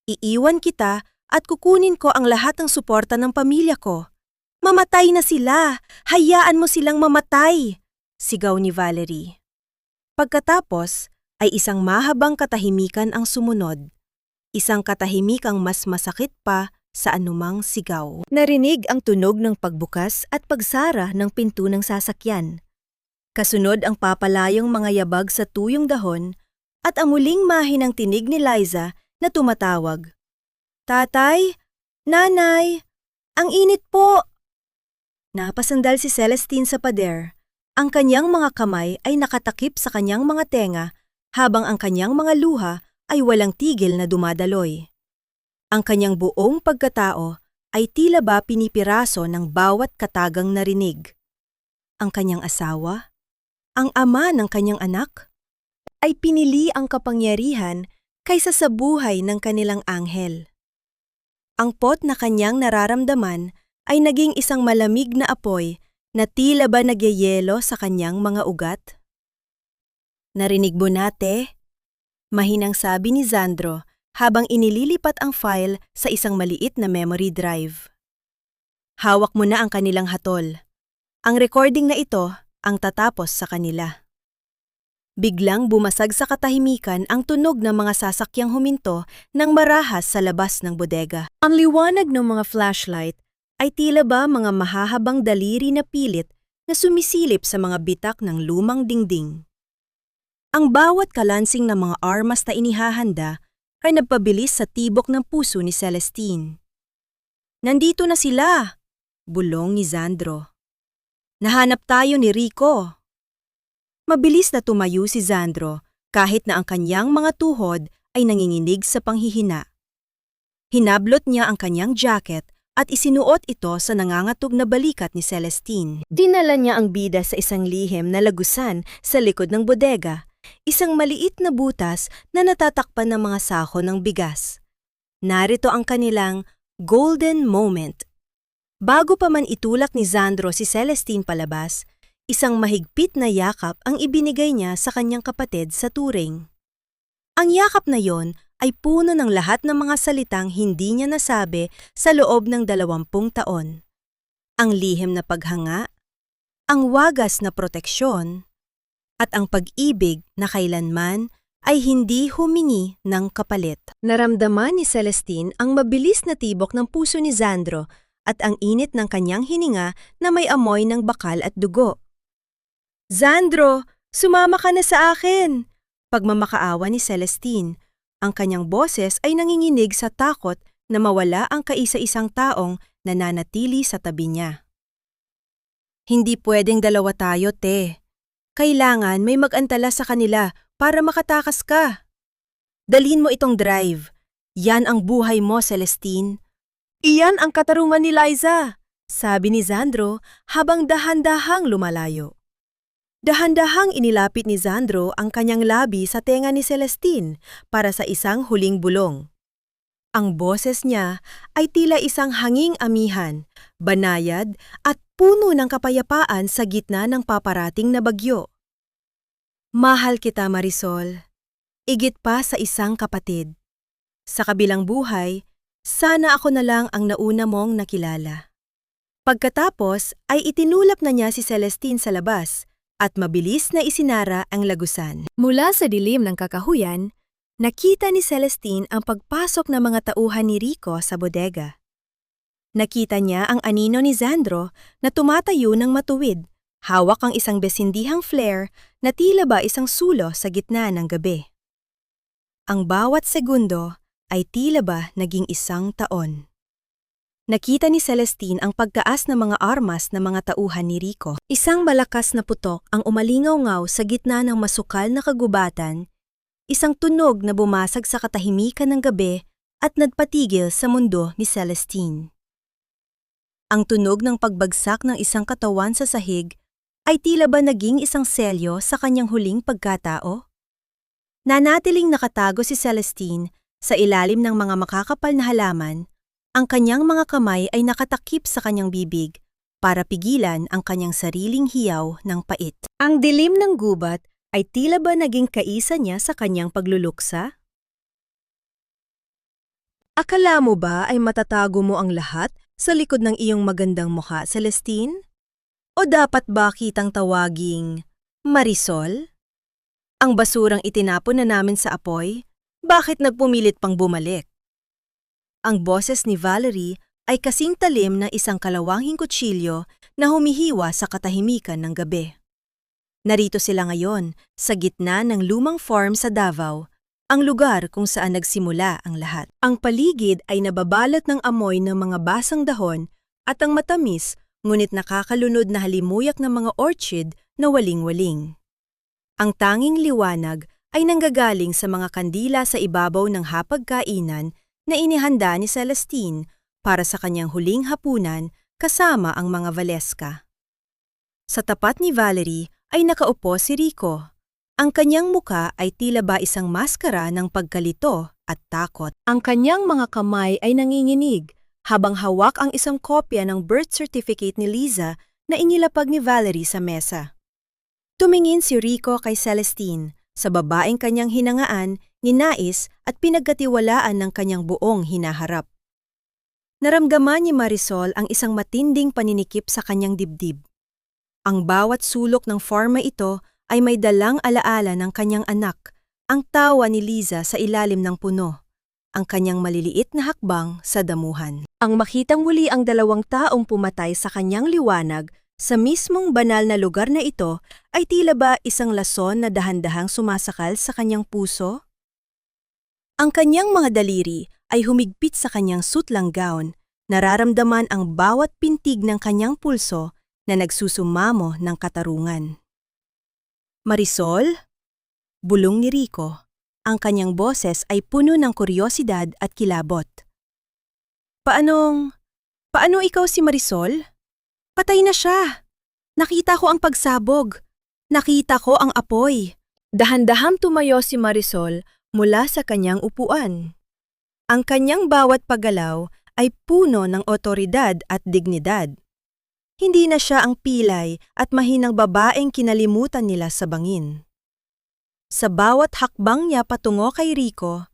Speaker 1: Iiwan kita at kukunin ko ang lahat ng suporta ng pamilya ko. Mamatay na sila! Hayaan mo silang mamatay! Sigaw ni Valerie. Pagkatapos ay isang mahabang katahimikan ang sumunod. Isang katahimikang mas masakit pa sa anumang sigaw. Narinig ang tunog ng pagbukas at pagsara ng pinto ng sasakyan. Kasunod ang papalayong mga yabag sa tuyong dahon at ang muling mahinang tinig ni Liza na tumatawag. Tatay! Nanay! Ang init po! Napasandal si Celestine sa pader. Ang kanyang mga kamay ay nakatakip sa kanyang mga tenga habang ang kanyang mga luha ay walang tigil na dumadaloy. Ang kanyang buong pagkatao ay tila ba pinipiraso ng bawat katagang narinig. Ang kanyang asawa, ang ama ng kanyang anak, ay pinili ang kapangyarihan kaysa sa buhay ng kanilang anghel. Ang pot na kanyang nararamdaman ay naging isang malamig na apoy na tila ba nagyayelo sa kanyang mga ugat. Narinig mo nate? Mahinang sabi ni Xandro habang inililipat ang file sa isang maliit na memory drive. Hawak mo na ang kanilang hatol. Ang recording na ito ang tatapos sa kanila. Biglang bumasag sa katahimikan ang tunog ng mga sasakyang huminto ng marahas sa labas ng bodega. Ang liwanag ng mga flashlight ay tila ba mga mahahabang daliri na pilit na sumisilip sa mga bitak ng lumang dingding. Ang bawat kalansing ng mga armas na inihahanda ay nagpabilis sa tibok ng puso ni Celestine. Nandito na sila! Bulong ni Xandro. Nahanap tayo ni Rico. Mabilis na tumayo si Xandro kahit na ang kanyang mga tuhod ay nanginginig sa panghihina. Hinablot niya ang kanyang jacket at isinuot ito sa nangangatog na balikat ni Celestine. Dinala niya ang bida sa isang lihim na lagusan sa likod ng bodega. Isang maliit na butas na natatakpan ng mga sako ng bigas. Narito ang kanilang golden moment. Bago pa man itulak ni Xandro si Celestine palabas, isang mahigpit na yakap ang ibinigay niya sa kanyang kapatid sa turing. Ang yakap na yon ay puno ng lahat ng mga salitang hindi niya nasabi sa loob ng 20 taon. Ang lihim na paghanga, ang wagas na proteksyon, at ang pag-ibig na kailanman ay hindi humingi ng kapalit. Naramdaman ni Celestine ang mabilis na tibok ng puso ni Xandro at ang init ng kanyang hininga na may amoy ng bakal at dugo. Xandro, Sumama ka na sa akin! Pagmamakaawa ni Celestine. Ang kanyang boses ay nanginginig sa takot na mawala ang kaisa-isang taong nananatili sa tabi niya. Hindi pwedeng dalawa tayo, te. Kailangan may mag-antala sa kanila para makatakas ka. Dalhin mo itong drive. Yan ang buhay mo, Celestine. Iyan ang katarungan ni Liza, sabi ni Zandro habang dahan-dahang lumalayo. Dahan-dahang inilapit ni Zandro ang kanyang labi sa tenga ni Celestine para sa isang huling bulong. Ang boses niya ay tila isang hanging amihan, banayad at puno ng kapayapaan sa gitna ng paparating na bagyo. Mahal kita, Marisol. Igit pa sa isang kapatid. Sa kabilang buhay, sana ako na lang ang nauna mong nakilala. Pagkatapos ay itinulak na niya si Celestine sa labas at mabilis na isinara ang lagusan. Mula sa dilim ng kakahuyan, nakita ni Celestine ang pagpasok ng mga tauhan ni Rico sa bodega. Nakita niya ang anino ni Zandro na tumatayo ng matuwid, hawak ang isang besindihang flare na tila ba isang sulo sa gitna ng gabi. Ang bawat segundo ay tila ba naging isang taon. Nakita ni Celestine ang pagtaas ng mga armas ng mga tauhan ni Rico. Isang malakas na putok ang umalingaw-ngaw sa gitna ng masukal na kagubatan, isang tunog na bumasag sa katahimikan ng gabi at nagpatigil sa mundo ni Celestine. Ang tunog ng pagbagsak ng isang katawan sa sahig ay tila ba naging isang selyo sa kanyang huling pagkatao? Nanatiling nakatago si Celestine sa ilalim ng mga makakapal na halaman. Ang kanyang mga kamay ay nakatakip sa kanyang bibig para pigilan ang kanyang sariling hiyaw ng pait. Ang dilim ng gubat ay tila ba naging kaisa niya sa kanyang pagluluksa? Akala mo ba ay matatago mo ang lahat sa likod ng iyong magandang mukha, Celestine? O dapat ba kitang tawaging Marisol? Ang basurang itinapon na namin sa apoy, bakit nagpumilit pang bumalik? Ang boses ni Valerie ay kasing talim na isang kalawanging kutsilyo na humihiwa sa katahimikan ng gabi. Narito sila ngayon sa gitna ng lumang farm sa Davao, ang lugar kung saan nagsimula ang lahat. Ang paligid ay nababalot ng amoy ng mga basang dahon at ang matamis ngunit nakakalunod na halimuyak ng mga orchid na waling-waling. Ang tanging liwanag ay nanggagaling sa mga kandila sa ibabaw ng hapagkainan na inihanda ni Celestine para sa kanyang huling hapunan kasama ang mga Valeska. Sa tapat ni Valerie ay nakaupo si Rico. Ang kanyang muka ay tila ba isang maskara ng pagkalito at takot. Ang kanyang mga kamay ay nanginginig habang hawak ang isang kopya ng birth certificate ni Liza na inilapag ni Valerie sa mesa. Tumingin si Rico kay Celestine sa babaeng kanyang hinangaan, ninais at pinagkatiwalaan ng kanyang buong hinaharap. Naramdaman ni Marisol ang isang matinding paninikip sa kanyang dibdib. Ang bawat sulok ng forma ito ay may dalang alaala ng kanyang anak, ang tawa ni Liza sa ilalim ng puno, ang kanyang maliliit na hakbang sa damuhan. Ang makitang muli ang dalawang taong pumatay sa kanyang liwanag sa mismong banal na lugar na ito ay tila ba isang lason na dahan-dahang sumasakal sa kanyang puso? Ang kanyang mga daliri ay humigpit sa kanyang sutlang gown, nararamdaman ang bawat pintig ng kanyang pulso na nagsusumamo ng katarungan. Marisol? Bulong ni Rico. Ang kanyang boses ay puno ng kuryosidad at kilabot. Paano ikaw si Marisol? Patay na siya. Nakita ko ang pagsabog. Nakita ko ang apoy. Dahan-dahang tumayo si Marisol mula sa kanyang upuan. Ang kanyang bawat paggalaw ay puno ng otoridad at dignidad. Hindi na siya ang pilay at mahinang babaeng kinalimutan nila sa bangin. Sa bawat hakbang niya patungo kay Rico,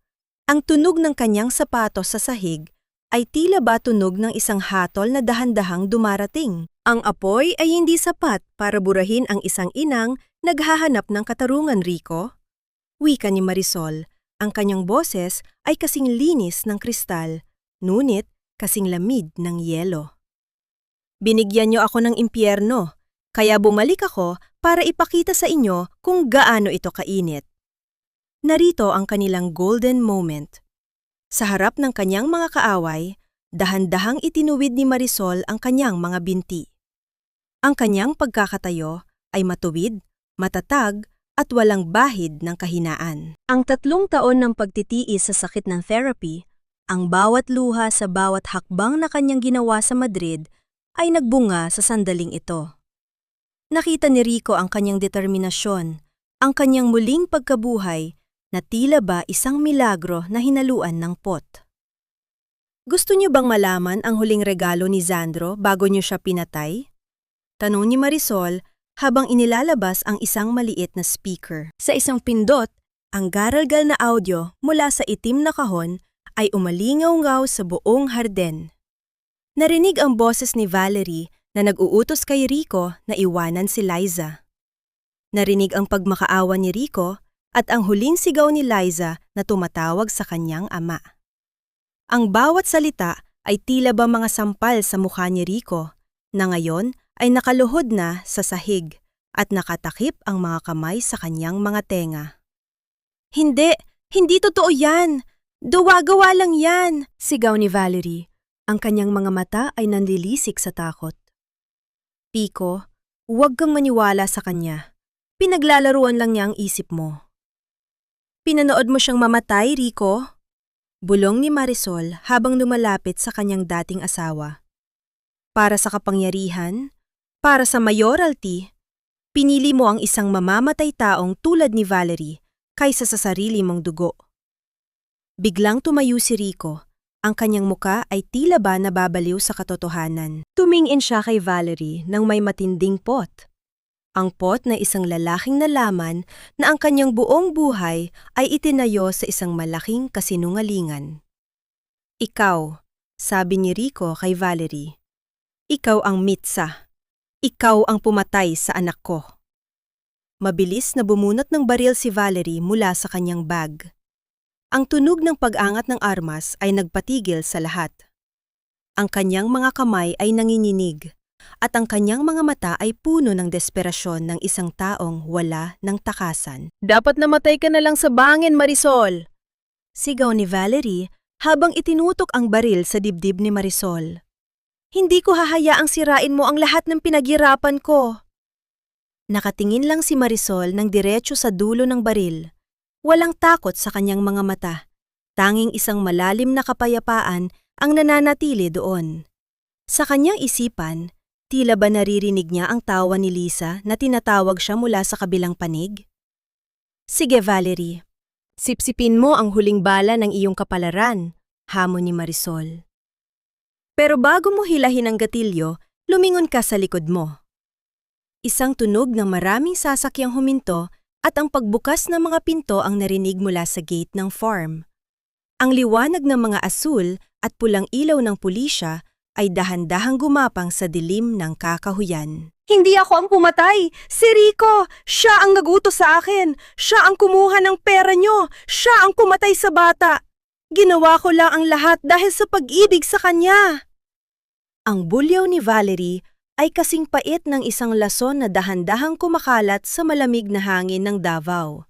Speaker 1: ang tunog ng kanyang sapatos sa sahig ay tila ba tunog ng isang hatol na dahan-dahang dumarating. Ang apoy ay hindi sapat para burahin ang isang inang naghahanap ng katarungan, Rico. Wika ni Marisol, ang kanyang boses ay kasing linis ng kristal, ngunit kasing lamig ng yelo. Binigyan niyo ako ng impyerno, kaya bumalik ako para ipakita sa inyo kung gaano ito kainit. Narito ang kanilang golden moment. Sa harap ng kanyang mga kaaway, dahan-dahang itinuwid ni Marisol ang kanyang mga binti. Ang kanyang pagkakatayo ay matuwid, matatag, at walang bahid ng kahinaan. Ang 3 taon ng pagtitiis sa sakit ng therapy, ang bawat luha sa bawat hakbang na kanyang ginawa sa Madrid ay nagbunga sa sandaling ito. Nakita ni Rico ang kanyang determinasyon, ang kanyang muling pagkabuhay na tila ba isang milagro na hinaluan ng pot. Gusto niyo bang malaman ang huling regalo ni Sandro bago niyo siya pinatay? Tanong ni Marisol habang inilalabas ang isang maliit na speaker. Sa isang pindot, ang garalgal na audio mula sa itim na kahon ay umalingaw-ngaw sa buong harden. Narinig ang boses ni Valerie na nag-uutos kay Rico na iwanan si Liza. Narinig ang pagmakaawa ni Rico at ang huling sigaw ni Liza na tumatawag sa kanyang ama. Ang bawat salita ay tila ba mga sampal sa mukha ni Rico na ngayon ay nakaluhod na sa sahig at nakatakip ang mga kamay sa kanyang mga tenga. Hindi totoo yan! Gawa lang yan! Sigaw ni Valerie. Ang kanyang mga mata ay nanlilisik sa takot. Pico, huwag kang maniwala sa kanya. Pinaglalaruan lang niya ang isip mo. Pinanood mo siyang mamatay, Rico? Bulong ni Marisol habang lumalapit sa kanyang dating asawa. Para sa kapangyarihan, para sa mayoralty, pinili mo ang isang mamamatay taong tulad ni Valerie kaysa sa sarili mong dugo. Biglang tumayo si Rico. Ang kanyang muka ay tila ba nababaliw sa katotohanan. Tumingin siya kay Valerie nang may matinding pot. Ang pot na isang lalaking nalaman na ang kanyang buong buhay ay itinayo sa isang malaking kasinungalingan. Ikaw, sabi ni Rico kay Valerie. Ikaw ang mitsa. Ikaw ang pumatay sa anak ko. Mabilis na bumunot ng baril si Valerie mula sa kanyang bag. Ang tunog ng pag-angat ng armas ay nagpatigil sa lahat. Ang kanyang mga kamay ay nanginginig. At ang kanyang mga mata ay puno ng desperasyon ng isang taong wala ng takasan. Dapat namatay ka na lang sa bangin, Marisol! Sigaw ni Valerie habang itinutok ang baril sa dibdib ni Marisol. Hindi ko hahayaang sirain mo ang lahat ng pinaghirapan ko. Nakatingin lang si Marisol ng diretso sa dulo ng baril. Walang takot sa kanyang mga mata. Tanging isang malalim na kapayapaan ang nananatili doon. Sa kanyang isipan, tila ba naririnig niya ang tawa ni Lisa na tinatawag siya mula sa kabilang panig? Sige Valerie, sipsipin mo ang huling bala ng iyong kapalaran, hamon ni Marisol. Pero bago mo hilahin ang gatilyo, lumingon ka sa likod mo. Isang tunog ng maraming sasakyang huminto at ang pagbukas ng mga pinto ang narinig mula sa gate ng farm. Ang liwanag ng mga asul at pulang ilaw ng pulisya ay dahan-dahang gumapang sa dilim ng kakahuyan. Hindi ako ang pumatay! Si Rico! Siya ang nagutos sa akin! Siya ang kumuha ng pera nyo! Siya ang pumatay sa bata! Ginawa ko lang ang lahat dahil sa pag-ibig sa kanya! Ang bulyaw ni Valerie ay kasing pait ng isang lason na dahan-dahang kumakalat sa malamig na hangin ng Davao.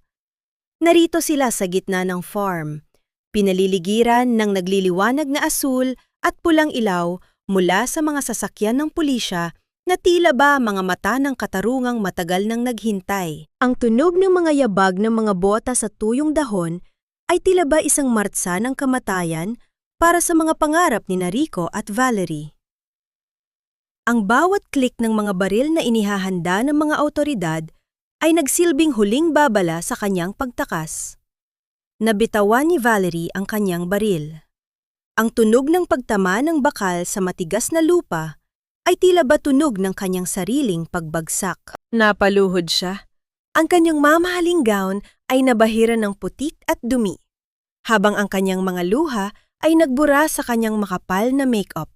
Speaker 1: Narito sila sa gitna ng farm, pinaliligiran ng nagliliwanag na asul at pulang ilaw mula sa mga sasakyan ng pulisya na tila ba mga mata ng katarungang matagal nang naghintay. Ang tunog ng mga yabag ng mga bota sa tuyong dahon ay tila ba isang martsa ng kamatayan para sa mga pangarap ni Rico at Valerie. Ang bawat klik ng mga baril na inihahanda ng mga awtoridad ay nagsilbing huling babala sa kanyang pagtakas. Nabitawan ni Valerie ang kanyang baril. Ang tunog ng pagtama ng bakal sa matigas na lupa ay tila ba tunog ng kanyang sariling pagbagsak. Napaluhod siya. Ang kanyang mamahaling gown ay nabahira ng putik at dumi, habang ang kanyang mga luha ay nagbura sa kanyang makapal na make-up.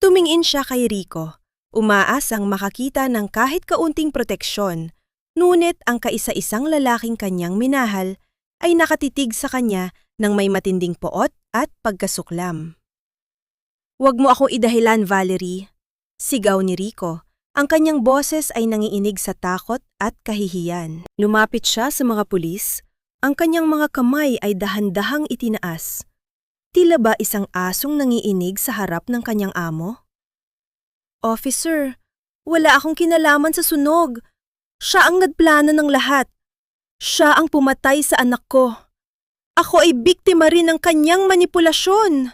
Speaker 1: Tumingin siya kay Rico, umaasang makakita ng kahit kaunting proteksyon, ngunit ang kaisa-isang lalaking kanyang minahal ay nakatitig sa kanya ng may matinding poot at pagkasuklam. "Huwag mo akong idahilan, Valerie," sigaw ni Rico Ang kanyang boses ay nangiinig sa takot at kahihiyan. Lumapit siya sa mga pulis. Ang kanyang mga kamay ay dahan-dahang itinaas. Tila ba isang asong nangiinig sa harap ng kanyang amo? Officer, wala akong kinalaman sa sunog. Siya ang nagplano ng lahat. Siya ang pumatay sa anak ko. Ako ay biktima rin ng kanyang manipulasyon.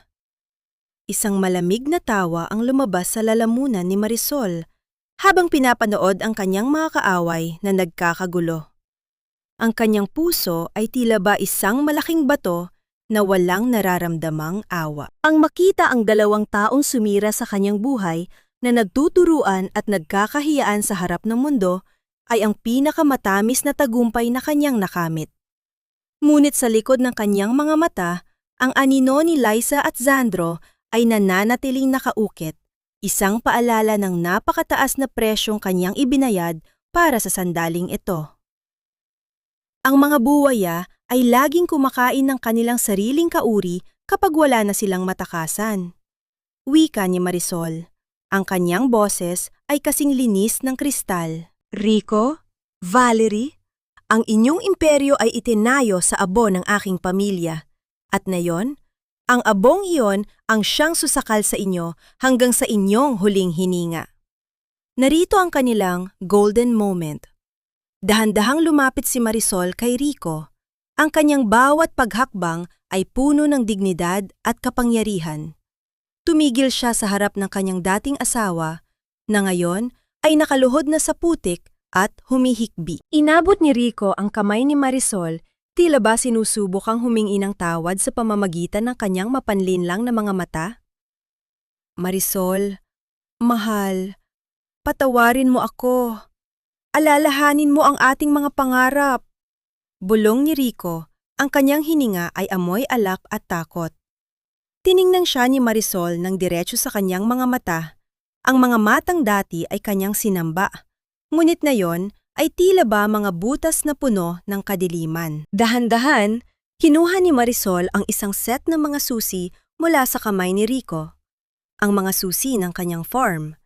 Speaker 1: Isang malamig na tawa ang lumabas sa lalamunan ni Marisol habang pinapanood ang kanyang mga kaaway na nagkakagulo. Ang kanyang puso ay tila ba isang malaking bato na walang nararamdamang awa. Ang makita ang dalawang taong sumira sa kanyang buhay na nagtuturuan at nagkakahiyaan sa harap ng mundo ay ang pinakamatamis na tagumpay na kanyang nakamit. Ngunit sa likod ng kanyang mga mata, ang anino ni Liza at Xandro ay nananatiling nakaukit, isang paalala ng napakataas na presyong kanyang ibinayad para sa sandaling ito. Ang mga buwaya ay laging kumakain ng kanilang sariling kauri kapag wala na silang matakasan. Wika ni Marisol, ang kanyang boses ay kasing linis ng kristal. Rico, Valerie, ang inyong imperyo ay itinayo sa abo ng aking pamilya. At ngayon, ang abong iyon ang siyang susakal sa inyo hanggang sa inyong huling hininga. Narito ang kanilang golden moment. Dahan-dahang lumapit si Marisol kay Rico. Ang kanyang bawat paghakbang ay puno ng dignidad at kapangyarihan. Tumigil siya sa harap ng kanyang dating asawa na ngayon ay nakaluhod na sa putik at humihikbi. Inabot ni Rico ang kamay ni Marisol. Tila ba sinusubok ang humingi ng tawad sa pamamagitan ng kanyang mapanlinlang na mga mata? Marisol, mahal, patawarin mo ako. Alalahanin mo ang ating mga pangarap. Bulong ni Rico, ang kanyang hininga ay amoy alak at takot. Tiningnan siya ni Marisol ng diretso sa kanyang mga mata. Ang mga matang dati ay kanyang sinamba. Ngunit ngayon, ay tila ba mga butas na puno ng kadiliman. Dahan-dahan, kinuha ni Marisol ang isang set ng mga susi mula sa kamay ni Rico. Ang mga susi ng kanyang farm,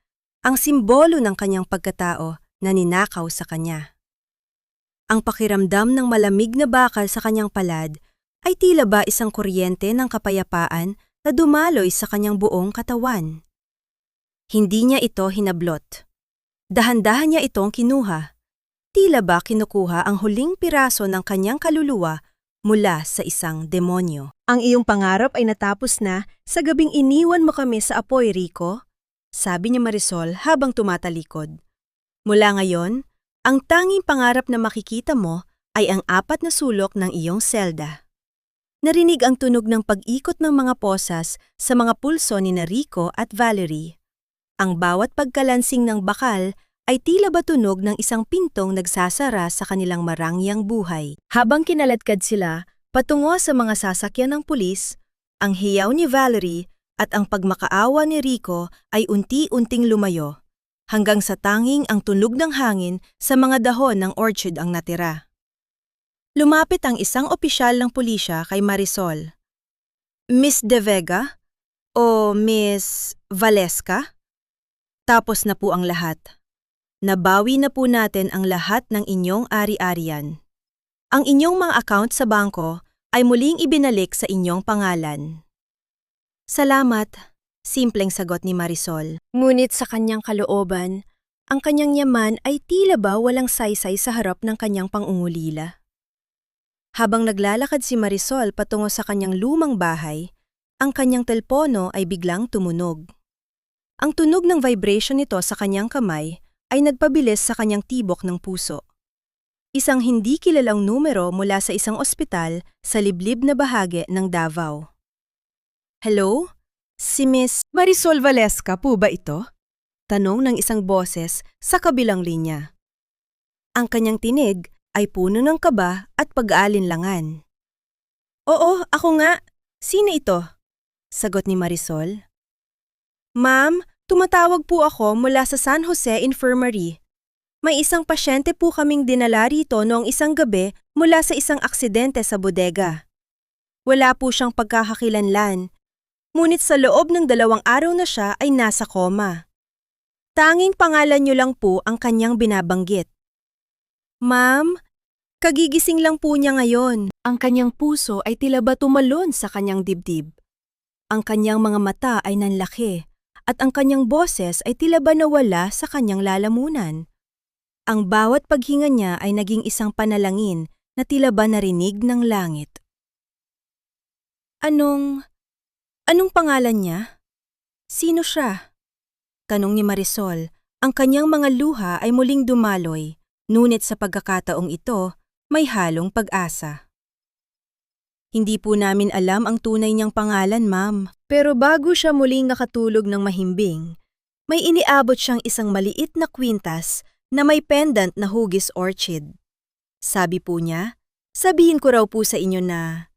Speaker 1: ang simbolo ng kanyang pagkatao na ninakaw sa kanya. Ang pakiramdam ng malamig na bakal sa kanyang palad ay tila ba isang kuryente ng kapayapaan na dumaloy sa kanyang buong katawan. Hindi niya ito hinablot. Dahan-dahan niya itong kinuha. Tila ba kinukuha ang huling piraso ng kanyang kaluluwa mula sa isang demonyo. Ang iyong pangarap ay natapos na sa gabing iniwan mo kami sa apoy, Rico, sabi ni Marisol habang tumatalikod. Mula ngayon, ang tanging pangarap na makikita mo ay ang 4 na sulok ng iyong selda. Narinig ang tunog ng pag-ikot ng mga posas sa mga pulso ni Rico at Valerie. Ang bawat pagkalansing ng bakal ay tila ba tunog ng isang pintong nagsasara sa kanilang marangyang buhay. Habang kinaladkad sila patungo sa mga sasakyan ng pulis, ang hiyaw ni Valerie at ang pagmakaawa ni Rico ay unti-unting lumayo, hanggang sa tanging ang tunog ng hangin sa mga dahon ng orchard ang natira. Lumapit ang isang opisyal ng pulisya kay Marisol. Miss De Vega? O Miss Valesca? Tapos na po ang lahat. Nabawi na po natin ang lahat ng inyong ari-arian. Ang inyong mga account sa bangko ay muling ibinalik sa inyong pangalan. Salamat, simpleng sagot ni Marisol. Ngunit sa kanyang kalooban, ang kanyang yaman ay tila ba walang saysay sa harap ng kanyang pangungulila. Habang naglalakad si Marisol patungo sa kanyang lumang bahay, ang kanyang telpono ay biglang tumunog. Ang tunog ng vibration nito sa kanyang kamay ay nagpabilis sa kanyang tibok ng puso. Isang hindi kilalang numero mula sa isang ospital sa liblib na bahagi ng Davao. Hello? Si Miss Marisol Valesca po ba ito? Tanong ng isang boses sa kabilang linya. Ang kanyang tinig ay puno ng kaba at pag-aalinlangan. Oo, ako nga. Sino ito? Sagot ni Marisol. Ma'am, tumatawag po ako mula sa San Jose Infirmary. May isang pasyente po kaming dinala rito noong isang gabi mula sa isang aksidente sa bodega. Wala po siyang pagkakakilanlan, ngunit sa loob ng 2 araw na siya ay nasa koma. Tanging pangalan niyo lang po ang kanyang binabanggit. Ma'am, kagigising lang po niya ngayon. Ang kanyang puso ay tila ba tumalon sa kanyang dibdib. Ang kanyang mga mata ay nanlaki at ang kanyang boses ay tila ba nawala sa kanyang lalamunan. Ang bawat paghinga niya ay naging isang panalangin na tila ba narinig ng langit. Anong pangalan niya? Sino siya? Tanong ni Marisol. Ang kanyang mga luha ay muling dumaloy, ngunit sa pagkakataong ito, may halong pag-asa. Hindi po namin alam ang tunay niyang pangalan, ma'am. Pero bago siya muling nakatulog ng mahimbing, may iniabot siyang isang maliit na kwintas na may pendant na hugis orchid. Sabi po niya, sabihin ko raw po sa inyo na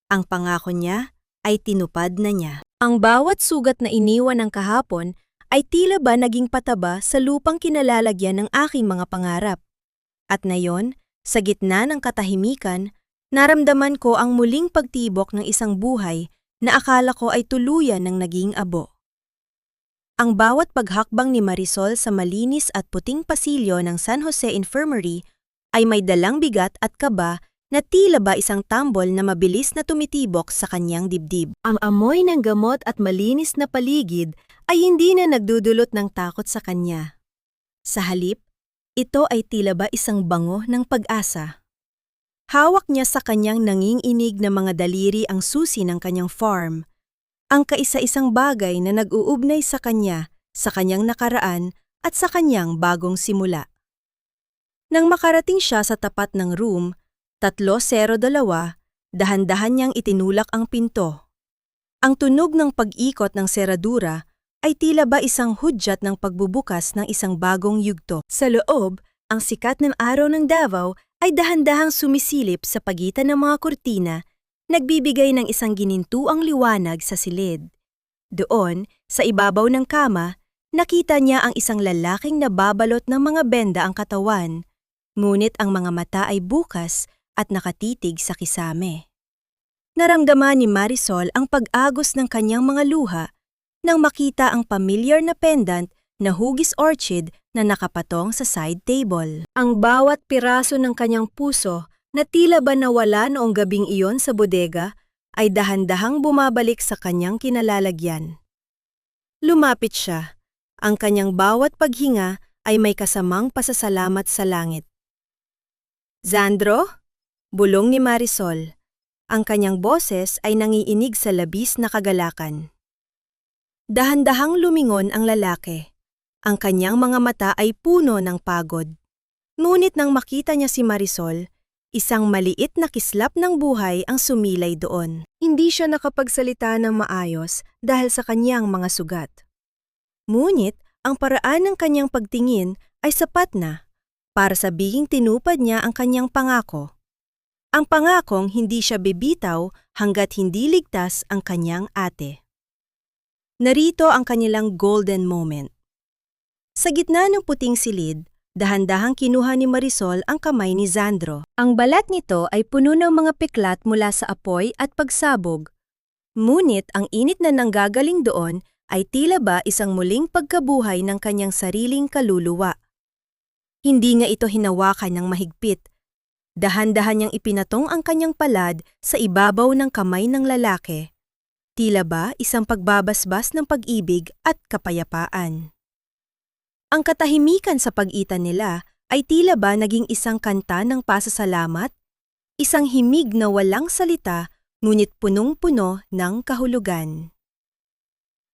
Speaker 1: ang pangako niya ay tinupad na niya. Ang bawat sugat na iniwan ng kahapon ay tila ba naging pataba sa lupang kinalalagyan ng aking mga pangarap. At ngayon, sa gitna ng katahimikan, naramdaman ko ang muling pagtibok ng isang buhay na akala ko ay tuluyan ng naging abo. Ang bawat paghakbang ni Marisol sa malinis at puting pasilyo ng San Jose Infirmary ay may dalang bigat at kaba na tila ba isang tambol na mabilis na tumitibok sa kanyang dibdib. Ang amoy ng gamot at malinis na paligid ay hindi na nagdudulot ng takot sa kanya. Sa halip, ito ay tila ba isang bango ng pag-asa. Hawak niya sa kanyang nanginginig na mga daliri ang susi ng kanyang farm, ang kaisa-isang bagay na nag-uugnay sa kanyang nakaraan at sa kanyang bagong simula. Nang makarating siya sa tapat ng room 302, dahan-dahan niyang itinulak ang pinto. Ang tunog ng pag-ikot ng seradura ay tila ba isang hudyat ng pagbubukas ng isang bagong yugto. Sa loob, ang sikat ng araw ng Davao ay dahan-dahang sumisilip sa pagitan ng mga kurtina, nagbibigay ng isang ginintuang liwanag sa silid. Doon, sa ibabaw ng kama, nakita niya ang isang lalaking nababalot ng mga benda ang katawan, ngunit ang mga mata ay bukas at nakatitig sa kisame. Naramdaman ni Marisol ang pag-agos ng kanyang mga luha nang makita ang pamilyar na pendant na hugis orchid na nakapatong sa side table. Ang bawat piraso ng kanyang puso na tila ba nawala noong gabing iyon sa bodega ay dahan-dahang bumabalik sa kanyang kinalalagyan. Lumapit siya. Ang kanyang bawat paghinga ay may kasamang pasasalamat sa langit. Zandro? Bulong ni Marisol. Ang kanyang boses ay nangiinig sa labis na kagalakan. Dahan-dahang lumingon ang lalaki. Ang kanyang mga mata ay puno ng pagod. Ngunit nang makita niya si Marisol, isang maliit na kislap ng buhay ang sumilay doon. Hindi siya nakapagsalita ng maayos dahil sa kanyang mga sugat. Ngunit ang paraan ng kanyang pagtingin ay sapat na para sabihing tinupad niya ang kanyang pangako. Ang pangakong hindi siya bibitaw hanggat hindi ligtas ang kanyang ate. Narito ang kanilang golden moment. Sa gitna ng puting silid, dahan-dahang kinuha ni Marisol ang kamay ni Zandro. Ang balat nito ay puno ng mga piklat mula sa apoy at pagsabog. Ngunit ang init na nanggagaling doon ay tila ba isang muling pagkabuhay ng kanyang sariling kaluluwa. Hindi nga ito hinawakan ng mahigpit. Dahan-dahan niyang ipinatong ang kanyang palad sa ibabaw ng kamay ng lalaki. Tila ba isang pagbabasbas ng pag-ibig at kapayapaan. Ang katahimikan sa pagitan nila ay tila ba naging isang kanta ng pasasalamat, isang himig na walang salita ngunit punong-puno ng kahulugan.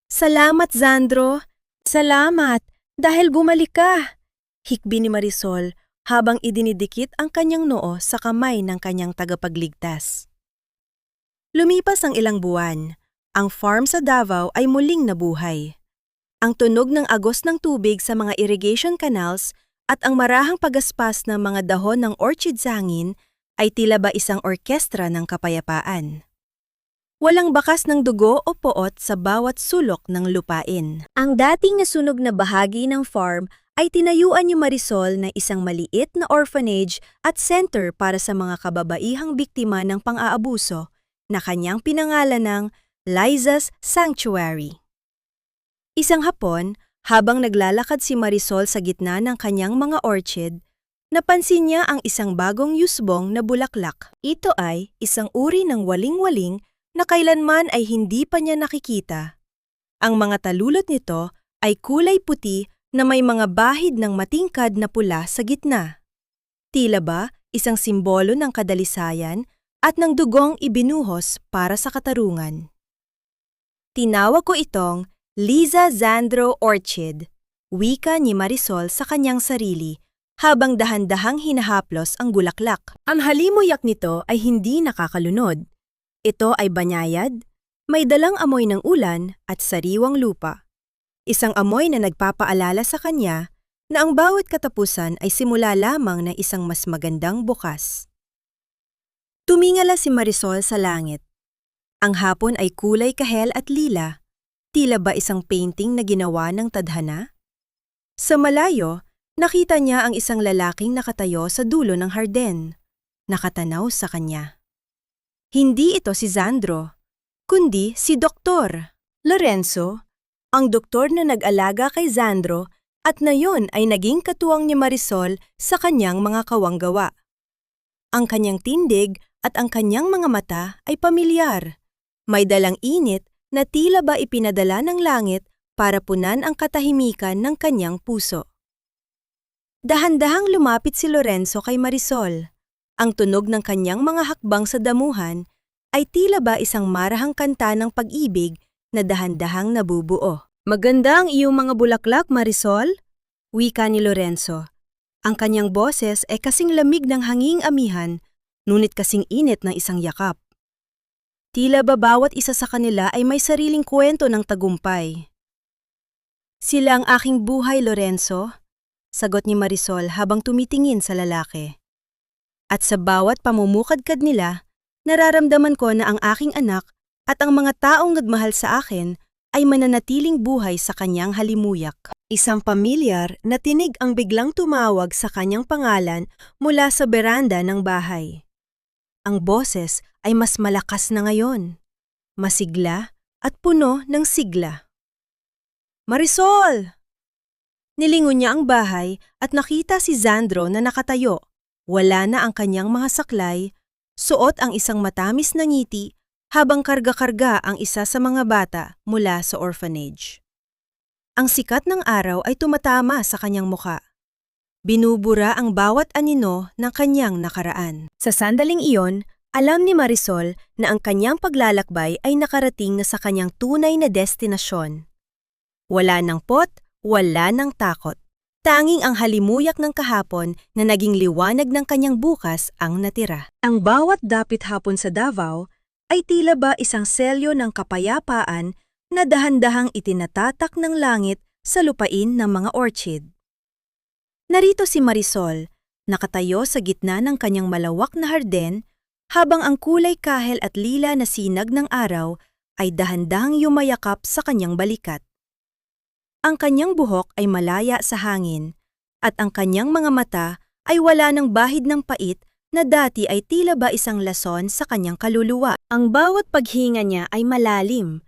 Speaker 1: Salamat, Zandro! Salamat! Dahil bumalik ka! Hikbi ni Marisol habang idinidikit ang kanyang noo sa kamay ng kanyang tagapagligtas. Lumipas ang ilang buwan, ang farm sa Davao ay muling nabuhay. Ang tunog ng agos ng tubig sa mga irrigation canals at ang marahang pagaspas ng mga dahon ng orchid sa hangin ay tila ba isang orkestra ng kapayapaan. Walang bakas ng dugo o poot sa bawat sulok ng lupain. Ang dating nasunog na bahagi ng farm ay tinayuan ni Marisol na isang maliit na orphanage at center para sa mga kababaihang biktima ng pang-aabuso na kanyang pinangalan ng Liza's Sanctuary. Isang hapon, habang naglalakad si Marisol sa gitna ng kanyang mga orchid, napansin niya ang isang bagong yusbong na bulaklak. Ito ay isang uri ng waling-waling na kailanman ay hindi pa niya nakikita. Ang mga talulot nito ay kulay puti na may mga bahid ng matingkad na pula sa gitna. Tila ba isang simbolo ng kadalisayan at ng dugong ibinuhos para sa katarungan. Tinawag ko itong Liza Zandro Orchid, wika ni Marisol sa kanyang sarili habang dahan-dahang hinahaplos ang bulaklak. Ang halimuyak nito ay hindi nakakalunod. Ito ay banyayad, may dalang amoy ng ulan at sariwang lupa. Isang amoy na nagpapaalala sa kanya na ang bawat katapusan ay simula lamang ng isang mas magandang bukas. Tumingala si Marisol sa langit. Ang hapon ay kulay kahel at lila, tila ba isang painting na ginawa ng tadhana? Sa malayo, nakita niya ang isang lalaking nakatayo sa dulo ng harden, nakatanaw sa kanya. Hindi ito si Zandro, kundi si Dr. Lorenzo, ang doktor na nag-alaga kay Zandro at ngayon ay naging katuwang ni Marisol sa kanyang mga kawanggawa. Ang kanyang tindig at ang kanyang mga mata ay pamilyar. May dalang init na tila ba ipinadala ng langit para punan ang katahimikan ng kanyang puso. Dahan-dahang lumapit si Lorenzo kay Marisol. Ang tunog ng kanyang mga hakbang sa damuhan ay tila ba isang marahang kanta ng pag-ibig na dahan-dahang nabubuo. Maganda ang iyong mga bulaklak, Marisol, wika ni Lorenzo. Ang kanyang boses ay kasing lamig ng hanging amihan, ngunit kasing init ng isang yakap. Tila ba bawat isa sa kanila ay may sariling kwento ng tagumpay. Sila ang aking buhay, Lorenzo, sagot ni Marisol habang tumitingin sa lalaki. At sa bawat pamumukadkad nila, nararamdaman ko na ang aking anak at ang mga taong nagmahal sa akin ay mananatiling buhay sa kanyang halimuyak. Isang pamilyar na tinig ang biglang tumawag sa kanyang pangalan mula sa beranda ng bahay. Ang boses ay mas malakas na ngayon, masigla at puno ng sigla. Marisol! Nilingon niya ang bahay at nakita si Zandro na nakatayo. Wala na ang kanyang mga saklay, suot ang isang matamis na ngiti habang karga-karga ang isa sa mga bata mula sa orphanage. Ang sikat ng araw ay tumatama sa kanyang muka. Binubura ang bawat anino ng kanyang nakaraan. Sa sandaling iyon, alam ni Marisol na ang kanyang paglalakbay ay nakarating na sa kanyang tunay na destinasyon. Wala ng pot, wala ng takot. Tanging ang halimuyak ng kahapon na naging liwanag ng kanyang bukas ang natira. Ang bawat dapit hapon sa Davao ay tila ba isang selyo ng kapayapaan na dahan-dahang itinatatak ng langit sa lupain ng mga orchid. Narito si Marisol, nakatayo sa gitna ng kanyang malawak na harden, habang ang kulay kahel at lila na sinag ng araw ay dahan-dahang yumayakap sa kanyang balikat. Ang kanyang buhok ay malaya sa hangin, at ang kanyang mga mata ay wala ng bahid ng pait na dati ay tila ba isang lason sa kanyang kaluluwa. Ang bawat paghinga niya ay malalim,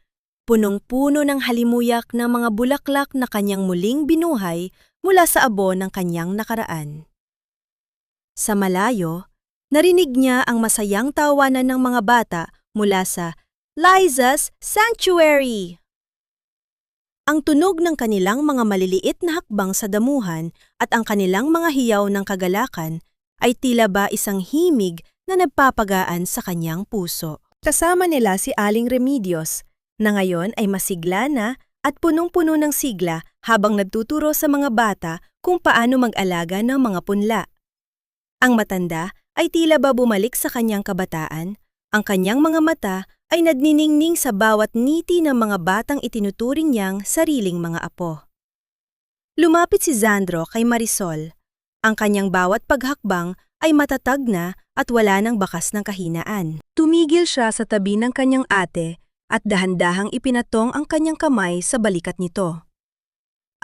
Speaker 1: punong-puno ng halimuyak ng mga bulaklak na kanyang muling binuhay mula sa abo ng kanyang nakaraan. Sa malayo, narinig niya ang masayang tawanan ng mga bata mula sa Liza's Sanctuary. Ang tunog ng kanilang mga maliliit na hakbang sa damuhan at ang kanilang mga hiyaw ng kagalakan ay tila ba isang himig na nagpapagaan sa kanyang puso. Kasama nila si Aling Remedios, na ngayon ay masigla na at punong-puno ng sigla habang nagtuturo sa mga bata kung paano mag-alaga ng mga punla. Ang matanda ay tila ba bumalik sa kanyang kabataan, ang kanyang mga mata ay nadniningning sa bawat ngiti ng mga batang itinuturing niyang sariling mga apo. Lumapit si Zandro kay Marisol. Ang kanyang bawat paghakbang ay matatag na at wala ng bakas ng kahinaan. Tumigil siya sa tabi ng kanyang ate at dahan-dahang ipinatong ang kanyang kamay sa balikat nito.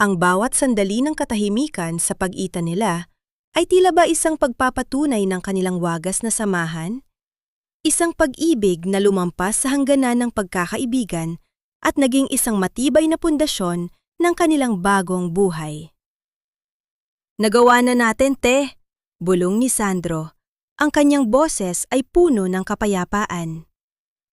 Speaker 1: Ang bawat sandali ng katahimikan sa pagitan nila ay tila ba isang pagpapatunay ng kanilang wagas na samahan? Isang pag-ibig na lumampas sa hangganan ng pagkakaibigan at naging isang matibay na pundasyon ng kanilang bagong buhay. Nagawa na natin, te, bulong ni Sandro. Ang kanyang boses ay puno ng kapayapaan.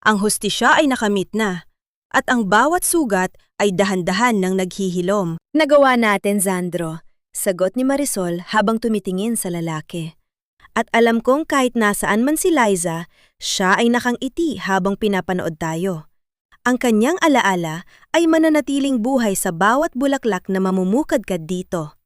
Speaker 1: Ang hustisya ay nakamit na, at ang bawat sugat ay dahan-dahan ng naghihilom. Nagawa natin, Sandro, sagot ni Marisol habang tumitingin sa lalaki. At alam kong kahit nasaan man si Liza, siya ay nakangiti habang pinapanood tayo. Ang kanyang alaala ay mananatiling buhay sa bawat bulaklak na mamumukadkad dito.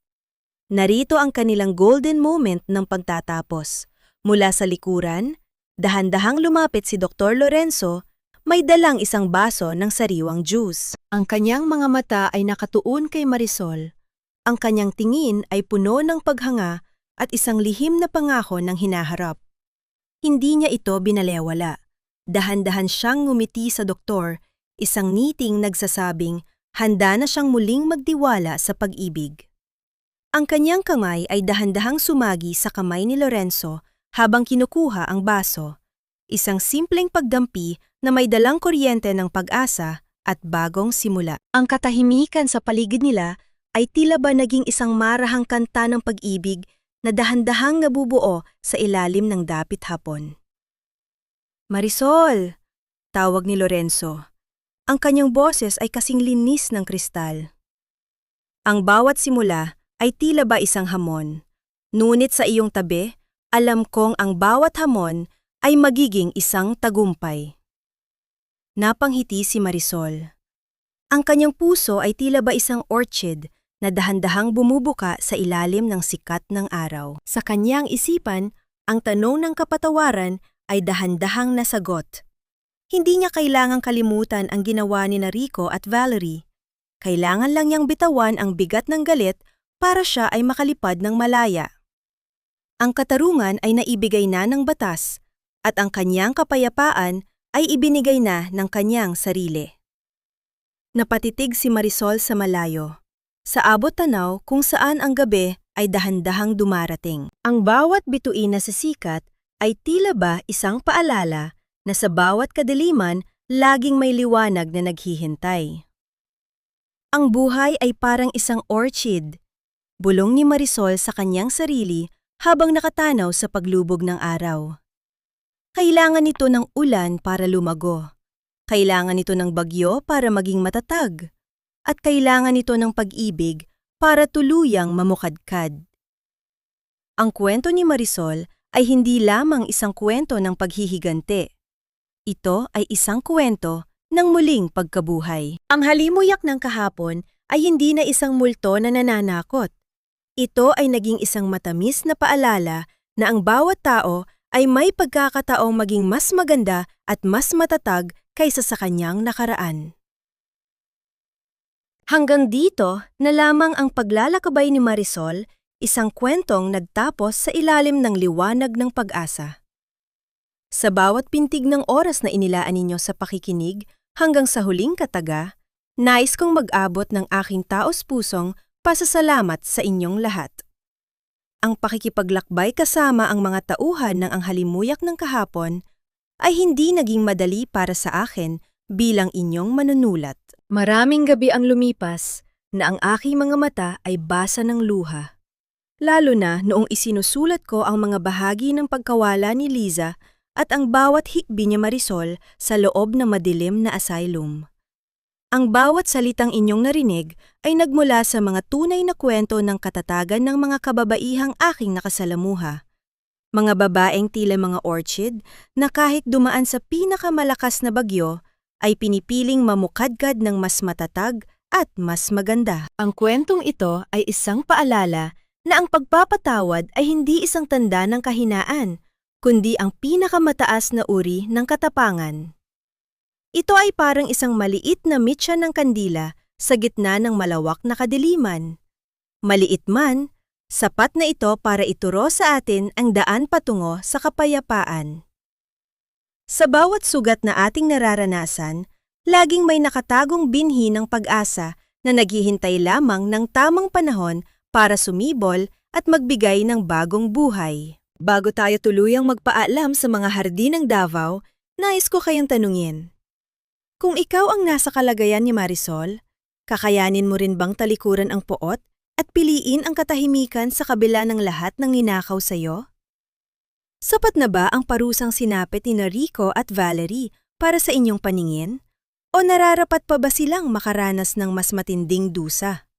Speaker 1: Narito ang kanilang golden moment ng pagtatapos. Mula sa likuran, dahan-dahang lumapit si Dr. Lorenzo, may dalang isang baso ng sariwang juice. Ang kanyang mga mata ay nakatuon kay Marisol. Ang kanyang tingin ay puno ng paghanga at isang lihim na pangako ng hinaharap. Hindi niya ito binalewala. Dahan-dahan siyang ngumiti sa doktor, isang ngiting nagsasabing handa na siyang muling magtiwala sa pag-ibig. Ang kanyang kamay ay dahan-dahang sumagi sa kamay ni Lorenzo habang kinukuha ang baso, isang simpleng pagdampi na may dalang kuryente ng pag-asa at bagong simula. Ang katahimikan sa paligid nila ay tila ba naging isang marahang kanta ng pag-ibig na dahan-dahang nabubuo sa ilalim ng dapit hapon. Marisol! Tawag ni Lorenzo. Ang kanyang boses ay kasing linis ng kristal. Ang bawat simula ay tila ba isang hamon. Ngunit sa iyong tabi, alam kong ang bawat hamon ay magiging isang tagumpay. Napanghiti si Marisol. Ang kanyang puso ay tila ba isang orchid na dahan-dahang bumubuka sa ilalim ng sikat ng araw. Sa kanyang isipan, ang tanong ng kapatawaran ay dahan-dahang nasagot. Hindi niya kailangang kalimutan ang ginawa ni Rico at Valerie. Kailangan lang niyang bitawan ang bigat ng galit para siya ay makalipad ng malaya. Ang katarungan ay naibigay na ng batas at ang kanyang kapayapaan ay ibinigay na ng kanyang sarili. Napatitig si Marisol sa malayo. Sa abot tanaw kung saan ang gabi ay dahan-dahang dumarating. Ang bawat bituin na sisikat ay tila ba isang paalala na sa bawat kadiliman laging may liwanag na naghihintay. Ang buhay ay parang isang orchid, bulong ni Marisol sa kanyang sarili habang nakatanaw sa paglubog ng araw. Kailangan nito ng ulan para lumago. Kailangan nito ng bagyo para maging matatag. At kailangan nito ng pag-ibig para tuluyang mamukadkad. Ang kwento ni Marisol ay hindi lamang isang kwento ng paghihigante. Ito ay isang kwento ng muling pagkabuhay. Ang halimuyak ng kahapon ay hindi na isang multo na nananakot. Ito ay naging isang matamis na paalala na ang bawat tao ay may pagkakataong maging mas maganda at mas matatag kaysa sa kanyang nakaraan. Hanggang dito na lamang ang paglalakbay ni Marisol, isang kwentong nagtapos sa ilalim ng liwanag ng pag-asa. Sa bawat pintig ng oras na inilaan ninyo sa pakikinig hanggang sa huling kataga, nais kong mag-abot ng aking taos-pusong pasasalamat sa inyong lahat. Ang pakikipaglakbay kasama ang mga tauhan ng ang halimuyak ng kahapon ay hindi naging madali para sa akin bilang inyong manunulat. Maraming gabi ang lumipas na ang aking mga mata ay basa ng luha. Lalo na noong isinusulat ko ang mga bahagi ng pagkawala ni Liza at ang bawat hikbi ni Marisol sa loob ng madilim na asylum. Ang bawat salitang inyong narinig ay nagmula sa mga tunay na kwento ng katatagan ng mga kababaihang aking nakasalamuha. Mga babaeng tila mga orchid na kahit dumaan sa pinakamalakas na bagyo, ay pinipiling mamukadkad ng mas matatag at mas maganda. Ang kwentong ito ay isang paalala na ang pagpapatawad ay hindi isang tanda ng kahinaan, kundi ang pinakamataas na uri ng katapangan. Ito ay parang isang maliit na mitya ng kandila sa gitna ng malawak na kadiliman. Maliit man, sapat na ito para ituro sa atin ang daan patungo sa kapayapaan. Sa bawat sugat na ating nararanasan, laging may nakatagong binhi ng pag-asa na naghihintay lamang ng tamang panahon para sumibol at magbigay ng bagong buhay. Bago tayo tuluyang magpaalam sa mga hardin ng Davao, nais ko kayong tanungin. Kung ikaw ang nasa kalagayan ni Marisol, Kakayanin mo rin bang talikuran ang poot at piliin ang katahimikan sa kabila ng lahat ng ninakaw sa'yo? Sapat na ba ang parusang sinapit ni Rico at Valerie para sa inyong paningin? O nararapat pa ba silang makaranas ng mas matinding dusa?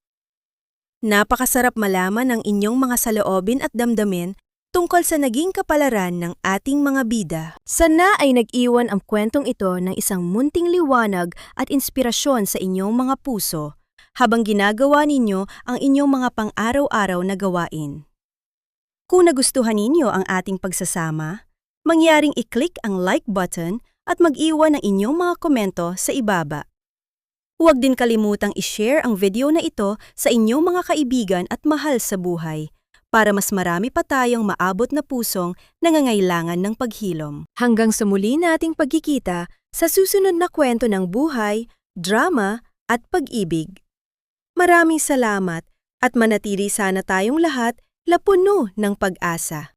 Speaker 1: Napakasarap malaman ang inyong mga saloobin at damdamin tungkol sa naging kapalaran ng ating mga bida. Sana ay nag-iwan ang kwentong ito ng isang munting liwanag at inspirasyon sa inyong mga puso habang ginagawa ninyo ang inyong mga pang-araw-araw na gawain. Kung nagustuhan ninyo ang ating pagsasama, mangyaring i-click ang like button at mag-iwan ng inyong mga komento sa ibaba. Huwag din kalimutang i-share ang video na ito sa inyong mga kaibigan at mahal sa buhay para mas marami pa tayong maabot na pusong nangangailangan ng paghilom. Hanggang sa muli nating pagkikita sa susunod na kwento ng buhay, drama at pag-ibig. Maraming salamat at manatili sana tayong lahat lapuno ng pag-asa.